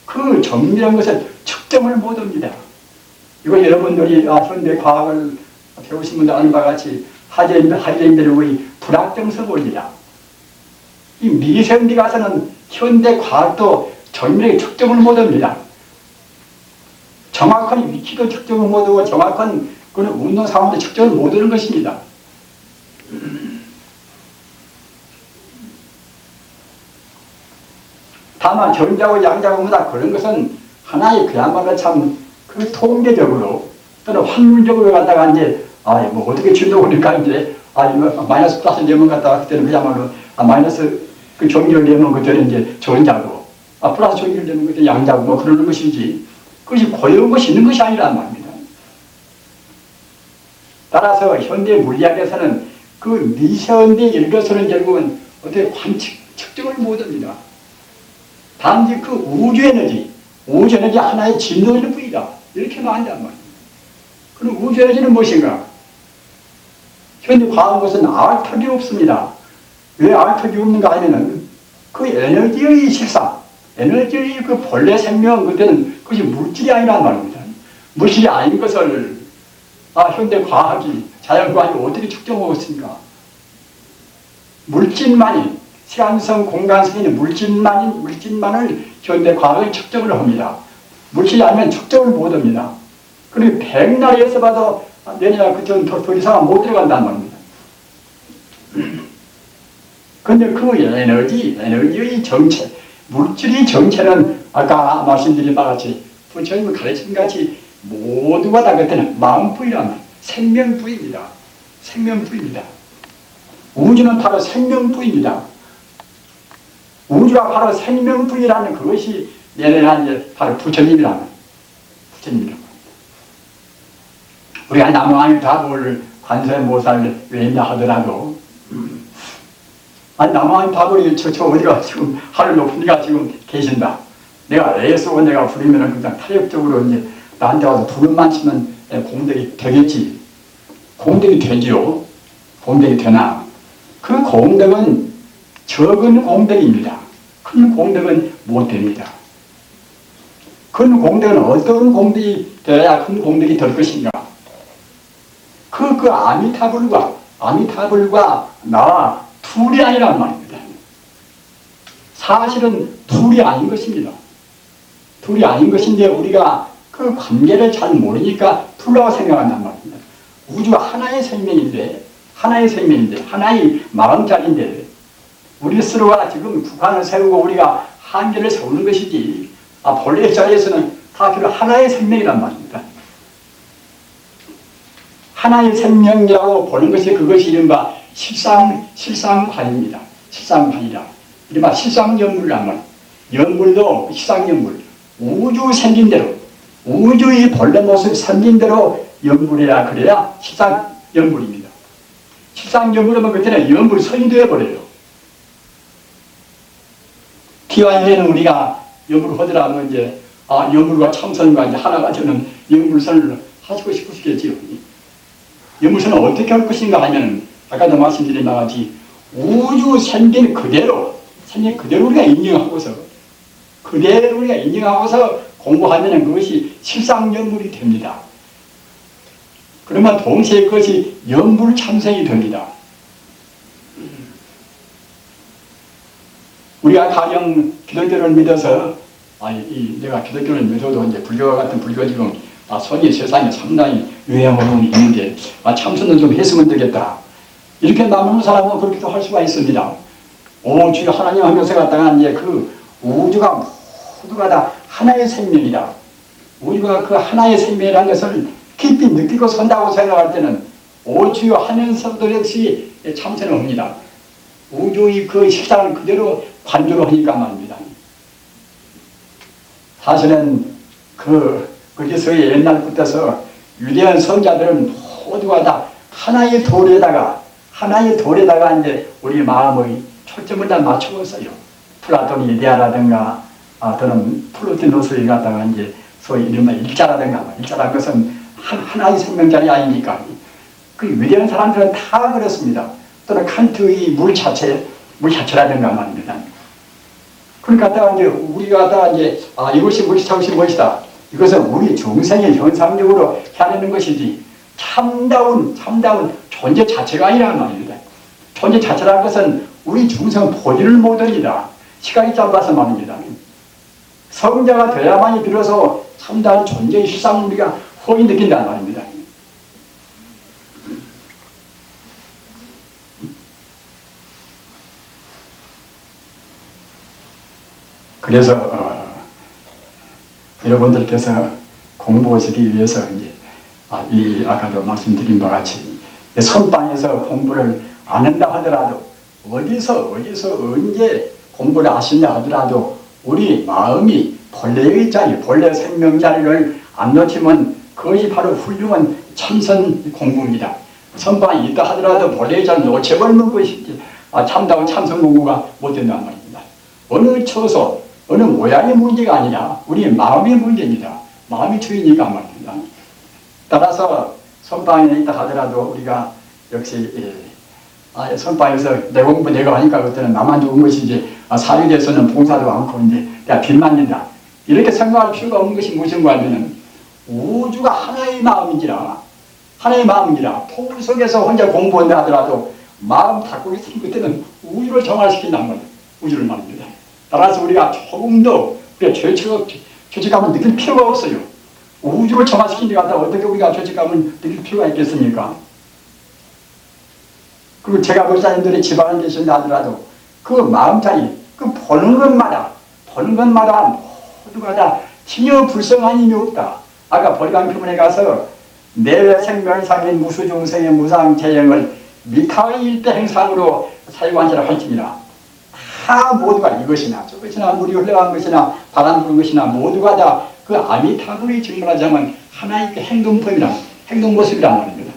그 정밀한 것은 측정을 못합니다. 이거 여러분들이 현대 과학을 배우신 분들 아는 바와 같이 하이젠베르의 불확정성원이다. 이 미세먼지 가서는 현대 과학도 정밀하게 측정을 못합니다. 정확한 위치도 측정을 못하고 정확한 그런 운동 상황도 측정을 못하는 것입니다. 다만 전자고 양자고보다 그런 것은 하나의 그야말로 참 그 통계적으로 또는 확률적으로 갖다가 이제 뭐 어떻게 진동하니까 이제 마이너스 플러스 내면 갖다가 그때는 그야말로 마이너스 그 전기를 내면 그때는 이제 전자고 플러스 전기를 내면 그때 양자고 뭐 그러는 것이지, 그것이 고여운 것이 있는 것이 아니란 말입니다. 따라서 현대 물리학에서는 그 미세먼지 일거서는 결국은 어떻게 측정을 못합니다. 단지 그 우주 에너지 하나의 진동일 뿐이다. 이렇게 말한단 말입니다. 그럼 우주 에너지는 무엇인가? 현대 과학은 알턱이 없습니다. 왜 알턱이 없는가 하면은 그 에너지의 실상, 에너지의 그 본래 생명, 그때는 그것이 물질이 아니란 말입니다. 물질이 아닌 것을 현대 과학이, 자연과학이 어떻게 측정하고 있습니까? 물질만이, 시간성, 공간성이 있는 물질만을 현대 과학이 측정을 합니다. 물질이 아니면 측정을 못합니다. 그리고 백날에서 봐도 내년에 그전 더 이상은 못 들어간단 말입니다. 그런데 그 에너지의 정체, 물질의 정체는 아까 말씀드린 바와 같이 부처님이 가르친 같이 모두가 다 그때는 마음부이란 말이에요. 생명부입니다. 생명부입니다. 우주는 바로 생명부입니다. 우주가 바로 생명부이라는 그것이 내내한 바로 부처님이라는 부처님이라고. 우리가 남왕답을 관세모살 외인다 하더라도 남왕답을 저 어디가 지금 하늘 높은 데가 지금 계신다. 내가 애쓰고 내가 부리면은 그냥 타협적으로 이제 나한테 와서 부름만 치면 공덕이 되겠지. 공덕이 되지요. 공덕이 되나? 그 공덕은 적은 공덕입니다. 큰 공덕은 못 됩니다. 큰 공덕은 어떤 공덕이 되어야 큰 공덕이 될 것인가? 그 아미타불과 나와 둘이 아니란 말입니다. 사실은 둘이 아닌 것입니다. 둘이 아닌 것인데 우리가 그 관계를 잘 모르니까 둘라고 생각한단 말입니다. 우주가 하나의 생명인데, 하나의 마음자리인데, 우리 스스로가 지금 국한을 세우고 우리가 한계를 세우는 것이지, 본래 자리에서는 다 그 하나의 생명이란 말입니다. 하나의 생명이라고 보는 것이 그것이 이른바 실상관입니다. 실상관이라. 이른바 실상연물이란 말이에요. 연물도 실상연물. 우주 생긴 대로, 우주의 본래 모습 생긴 대로 연물이라 그래야 실상연물입니다. 실상연물이면 그때는 연물 선이 되어버려요. 기와에는 우리가 연물 하더라면 이제, 연물과 참선과 이제 하나가 되는 연물선을 하시고 싶으시겠지요. 연물선은 어떻게 할 것인가 하면, 아까도 말씀드린 바와 같이, 우주 생긴 그대로 우리가 인정하고서, 공부하면 그것이 실상연물이 됩니다. 그러면 동시에 그것이 연물 참선이 됩니다. 우리가 가령 기독교를 믿어서, 내가 기독교를 믿어도 이제 불교와 같은 불교 지금, 선이 세상에 상당히 유행하고 있는데, 참선을 좀 했으면 되겠다. 이렇게 남는 사람은 그렇게도 할 수가 있습니다. 오주 하나님 하면서 갖다가 이제 그 우주가 모두가 다 하나의 생명이다. 우주가 그 하나의 생명이라는 것을 깊이 느끼고 선다고 생각할 때는 오주 하면서도 역시 참선을 합니다. 우주의 그 실상을 그대로 관조를 하니까 말입니다. 사실은 거기서의 옛날부터서 위대한 성자들은 모두가 다 하나의 도리에다가 하나의 돌에다가 이제 우리 마음의 초점을 다 맞추었어요. 플라톤의 이데아라든가 또는 플루티노스를 갖다가 이제 소위 이른바 일자라든가 일자라는 것은 하나의 생명자리 아닙니까? 그 위대한 사람들은 다 그렇습니다. 또는 칸트의 물 자체라든가 말입니다. 그러니까 이제 우리가 다 이제 이것이 저것이 무엇이다. 이것은 우리 중생의 현상적으로 해내는 것이지 참다운 존재 자체가 아니란 말입니다. 존재 자체라는 것은 우리 중생 본인을 모릅니다. 시간이 짧아서 말입니다. 성자가 되야만이 비로소 참다운 존재의 실상을 우리가 호히 느낀다는 말입니다. 그래서 여러분들께서 공부하시기 위해서 이제 아까도 말씀드린 바와 같이 선방에서 공부를 안 한다 하더라도 어디서 언제 공부를 하신다 하더라도 우리 마음이 본래의 자리, 본래 생명 자리를 안 놓치면 그것이 바로 훌륭한 참선 공부입니다. 선방이 있다 하더라도 본래의 자리를 놓쳐버리는 것이 참다운 참선 공부가 못 된다는 말입니다. 어느 처소, 어느 모양의 문제가 아니라 우리 마음의 문제입니다. 마음이 주인이니까 말입니다. 따라서 선방에 있다 하더라도 우리가 역시 선방에서 내 공부 내가 하니까 그때는 나만 좋은 것이지 사유에서는 봉사도 않고 이제 내가 빚만 진다 이렇게 생각할 필요가 없는 것이 무엇인가 하면은 우주가 하나의 마음인지라 포울 속에서 혼자 공부한다 하더라도 마음 닫고 있으면 그때는 우주를 정화시킨단 말이에요. 우주를 말입니다. 따라서 우리가 조금 더 죄책감을 느낄 필요가 없어요. 우주를 정화시킨 데 가서 어떻게 우리가 죄책감을 느낄 필요가 있겠습니까? 그리고 제가 목사님들이 집안에 계신다 하더라도 그 마음자리, 그 보는 것마다 모두가 다 진여 불성한 힘이 없다. 아까 보리강 표문에 가서 내외 생멸상인 무수중생의 무상재행을 미타의 일대 행상으로 사유한지라 할지니라. 다 모두가 이것이나 저것이나 물이 흘러간 것이나 바람 부는 것이나 모두가 다 그 아미타불이 증문하자면 하나의 그 행동법이란 행동 모습이란 말입니다.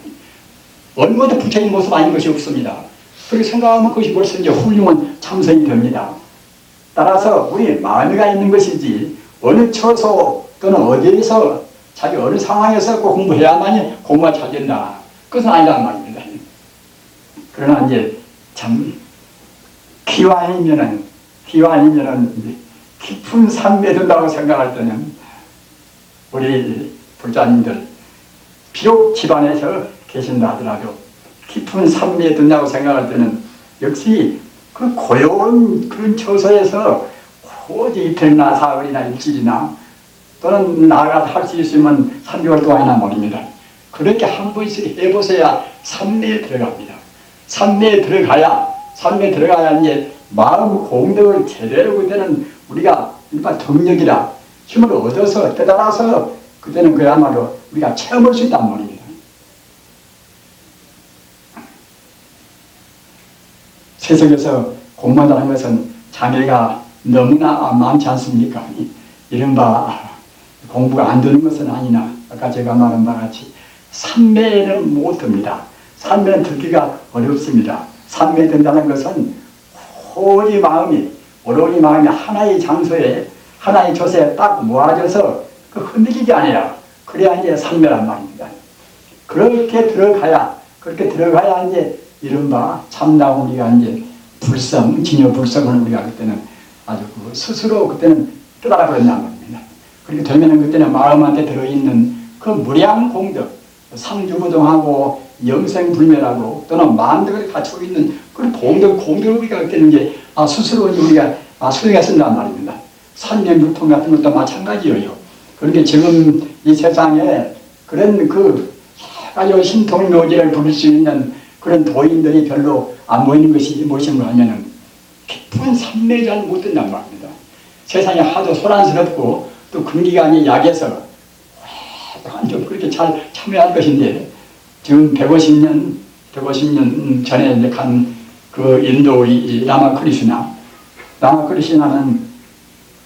얼마나 부처님 모습 아닌 것이 없습니다. 그렇게 생각하면 그것이 벌써 이제 훌륭한 참선이 됩니다. 따라서 우리 마음이가 있는 것이지 어느 처소 또는 어디에서 자기 어느 상황에서 꼭 공부해야만이 공부가 잘 된다. 그것은 아니란 말입니다. 그러나 이제 참 기와 아니면은 깊은 산매에 든다고 생각할 때는 우리 불자님들 비록 집안에서 계신다 하더라도 깊은 산매에 든다고 생각할 때는 역시 그 고요한 그런 처소에서 오직 이틀이나 사흘이나 일주일이나 또는 나아가서 할 수 있으면 3개월 동안이나 말입니다. 그렇게 한 번씩 해보셔야 산매에 들어갑니다. 산매에 들어가야 이제 마음 공덕을 제대로 그때는 우리가 일반 동력이라 힘을 얻어서 깨달아서 그때는 그야말로 우리가 체험할 수 있단 말입니다. 세상에서 공부한다는 것은 장애가 너무나 많지 않습니까? 이른바 공부가 안 되는 것은 아니나 아까 제가 말한 바와 같이 산매는 못 듭니다. 산매는 듣기가 어렵습니다. 산매에 든다는 것은 오로지 마음이 하나의 장소에 하나의 조세에 딱 모아져서 그 흔들리지 아니라 그래야 이제 산매란 말입니다. 그렇게 들어가야 이제 이른바 참다운 우리가 이제 진여 불성을 우리가 그때는 아주 스스로 그때는 깨달아 버린단 말입니다. 그렇게 되면은 그때는 마음한테 들어있는 그 무량 공덕, 상주부동하고 영생불멸하고 또는 만덕을 갖추고 있는 그런 공덕을 우리가 그때는 이제 스스로 우리가 수행해 쓴단 말입니다. 산면불통 같은 것도 마찬가지예요. 그렇게 지금 이 세상에 그런 그 아주 신통묘지를 부릴 수 있는 그런 도인들이 별로 안 보이는 것이 무엇인가 하면은 깊은 산매에 잘 못 든단 말입니다. 세상이 하도 소란스럽고 또 근기관이 약해서 좀 그렇게 잘 참여할 것인데 지금 150년 전에 이제 간 그 인도의 라마크리시나는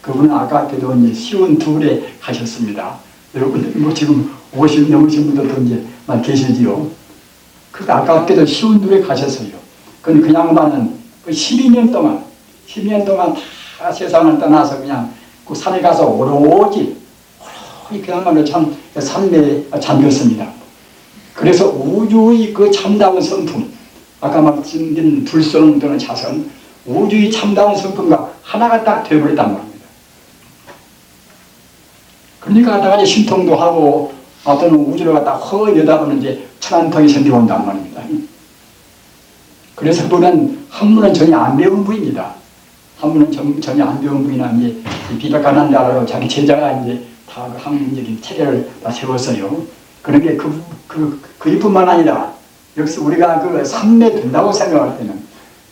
그분은 아까도 이제 시온 둘에 가셨습니다. 여러분들 뭐 지금 50 넘으신 분들도 이제 계시지요. 그 아깝게도 시운들에 가셨어요. 그 양반은 그 12년 동안 다 세상을 떠나서 그냥 그 산에 가서 오로지 그야말로 참 산매에 잠겼습니다. 그래서 우주의 그 참다운 성품, 아까 말씀드린 불성 또는 자선, 우주의 참다운 성품과 하나가 딱 되어버렸단 말입니다. 그러니까 갖다가 신통도 하고 어떤 우주를 갖다 허여다보는 이제 천안통이 생겨온단 말입니다. 그래서 그분은 학문은 전혀 안 배운 분입니다. 학문은 전혀 안 배운 분이나 이제 비박한한 나라로 자기 제자가 이제 다 그 학문적인 체계를 다 세웠어요. 그러게 그뿐만 아니라 역시 우리가 그 삼매 된다고 생각할 때는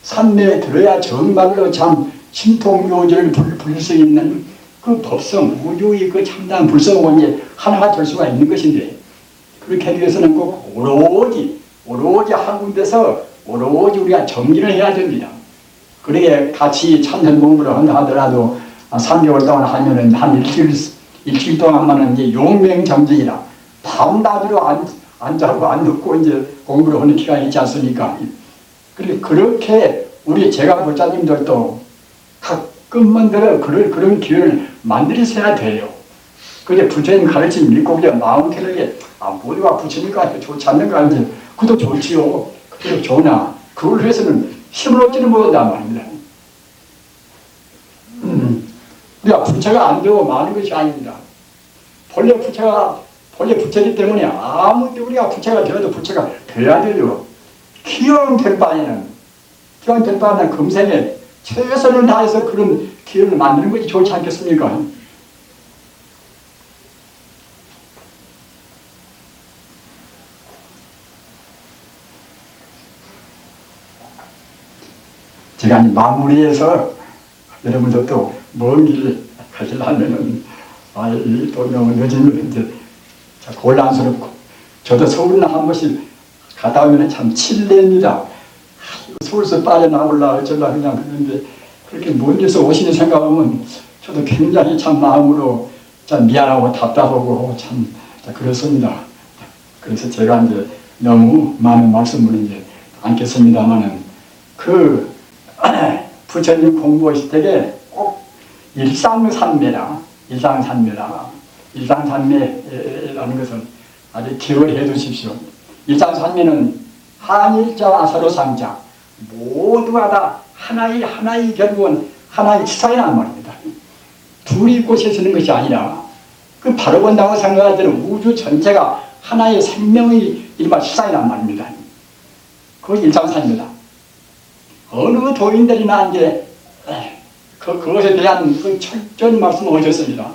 삼매에 들어야 정말로 참 신통묘지를 부릴 수 있는 그 법성, 우주의 그 참다한 불성은 이제 하나가 될 수가 있는 것인데 그렇게 하기 위해서는 꼭 오로지 한 군데서 오로지 우리가 정리를 해야 됩니다. 그러게 같이 참선 공부를 한다 하더라도 3개월 동안 하면은 한 일주일 동안만은 이제 용맹정진이라 밤낮으로 안 자고 안 눕고 이제 공부를 하는 기간이 있지 않습니까? 그렇게 제가 목사님들도 가끔만 들어 그런 기회를 만들어야 돼요. 근데 부처님 가르침 믿고 그냥 마음 편하게 모두가 부처님과 좋지 않는가 이제 그것도 좋지요. 그것도 좋으나 그걸 위해서는 힘을 얻지는 못한단 말입니다. 우리가 부처가 안 되고 마는 것이 아닙니다. 본래 부처이기 때문에 아무리 우리가 부처가 되어도 부처가 돼야 돼요. 기왕 될 바에는 금생에 최선을 다해서 그런 기회를 만드는 것이 좋지 않겠습니까? 제가 마무리해서 여러분도 또 먼 길 가시려면은 또 너무 늦으면 이제 곤란스럽고 저도 서울나 한 번씩 가다 오면 참 칠레입니다. 서울서 빠져나올라 어쩌려 그냥 그런데 그렇게 먼 데서 오시는 생각하면 저도 굉장히 참 마음으로 참 미안하고 답답하고 참 그렇습니다. 그래서 제가 이제 너무 많은 말씀을 이제 않겠습니다만은 부처님 공부하실 때에 꼭 일상산매라는 것은 아주 기억을 해 두십시오. 일상산매는 한일자 서로상자 모두가 다 하나의 결국은 하나의 치사이란 말입니다. 둘이 꽃에 서는 것이 아니라 그 바로 본다고 생각할 때는 우주 전체가 하나의 생명의 일반 치사이란 말입니다. 그것이 일상산매다. 어느 도인들이나 이제 그것에 대한 그 철저한 말씀을 하셨습니다.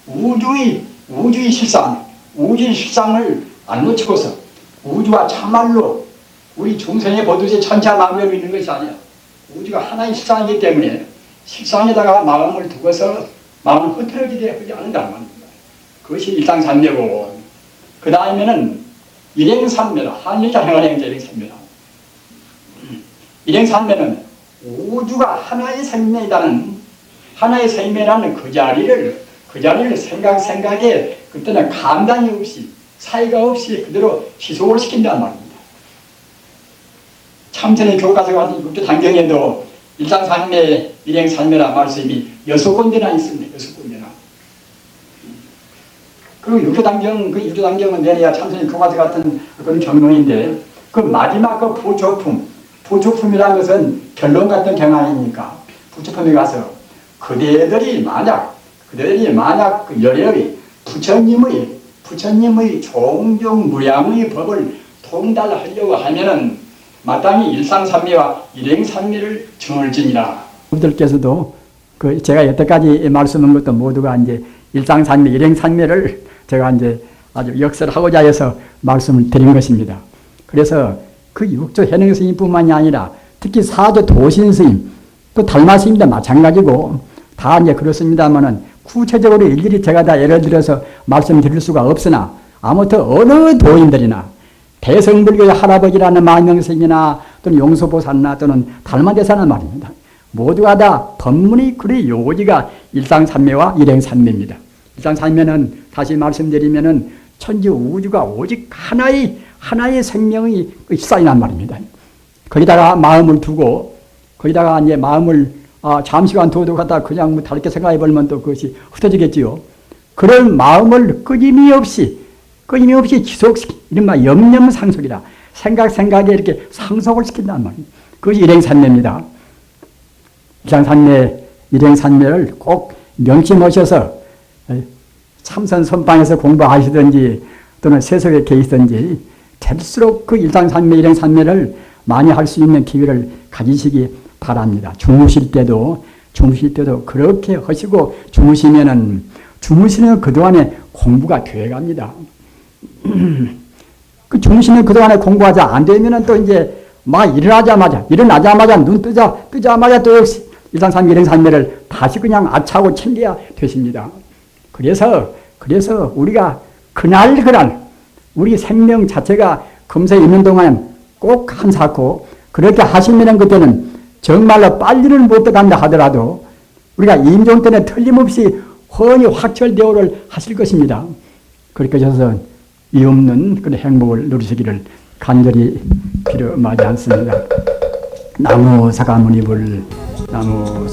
우주의 실상을 안 놓치고서 우주가 참말로 우리 중생의 보듯이 천차만별로 있는 것이 아니라 우주가 하나의 실상이기 때문에 실상에다가 마음을 두고서 마음을 흐트러지게 하지 않는다는 말입니다. 그것이 일상산매고 그 다음에는 일행산매다. 한일자 행언행자 일행산매다. 일행산매는 우주가 하나의 생명이라는 그 자리를 생각에 그때는 감당이 없이 사이가 없이 그대로 희속을 시킨다는 말입니다. 참선의 교과서 같은 육조 단경에도 일상산매, 일행산매라 말씀이 6군데나 있습니다. 6군데나. 그 육조 단경은 내내야 참선의 교과서 같은 그런 경론인데 그 마지막 그 부조품이라는 것은 결론 같은 경향이니까 부조품에 가서 그대들이 만약 그 열혈이 부처님의 종종무량의 법을 통달하려고 하면은 마땅히 일상산매와 일행산매를 정을지니라. 여러분들께서도 제가 여태까지 말씀한 것도 모두가 이제 일상산매, 일행산매를 제가 이제 아주 역설하고자 해서 말씀을 드린 것입니다. 그래서 그 육조 현행 스님뿐만이 아니라 특히 사조 도신 스님, 또 달마 스님도 마찬가지고 다 이제 그렇습니다만은 구체적으로 일일이 제가 다 예를 들어서 말씀드릴 수가 없으나 아무튼 어느 도인들이나 대성불교의 할아버지라는 만명스님이나 또는 용서보살나 또는 달마대사나 말입니다. 모두가 다 법문이 그리 요지가 일상산매와 일행산매입니다. 일상산매는 다시 말씀드리면은 천지 우주가 오직 하나의 하나의 생명이 쌓이란 말입니다. 거기다가 마음을 두고 거기다가 이제 마음을 잠시간 둬도 갖다 그냥 뭐 다르게 생각해 보면 또 그것이 흩어지겠지요. 그런 마음을 끊임없이 지속시키 이른바 염념상속이라 생각에 이렇게 상속을 시킨단 말이에요. 그것이 일행산매입니다. 일행산매를 꼭 명심하셔서 참선 선방에서 공부하시든지 또는 세속에 계시든지 될수록 그 일상산매, 일행산매를 많이 할 수 있는 기회를 가지시기 바랍니다. 주무실 때도 그렇게 하시고 주무시면 그동안에 공부가 되어갑니다. 그 주무시면 그동안에 공부하자 안 되면은 또 이제 막 일어나자마자 눈 뜨자마자 또 역시 일상산매, 일행산매를 다시 그냥 아차하고 챙겨야 되십니다. 그래서 우리가 그날 우리 생명 자체가 금세 있는 동안 꼭 한사코 그렇게 하시면 그때는 정말로 빨리는 못 들어간다 하더라도 우리가 임종 때는 틀림없이 훤히 확철대오를 하실 것입니다. 그렇게 하셔서 이 없는 그런 행복을 누리시기를 간절히 빌어마지 않습니다. 나무 사가모니불 나무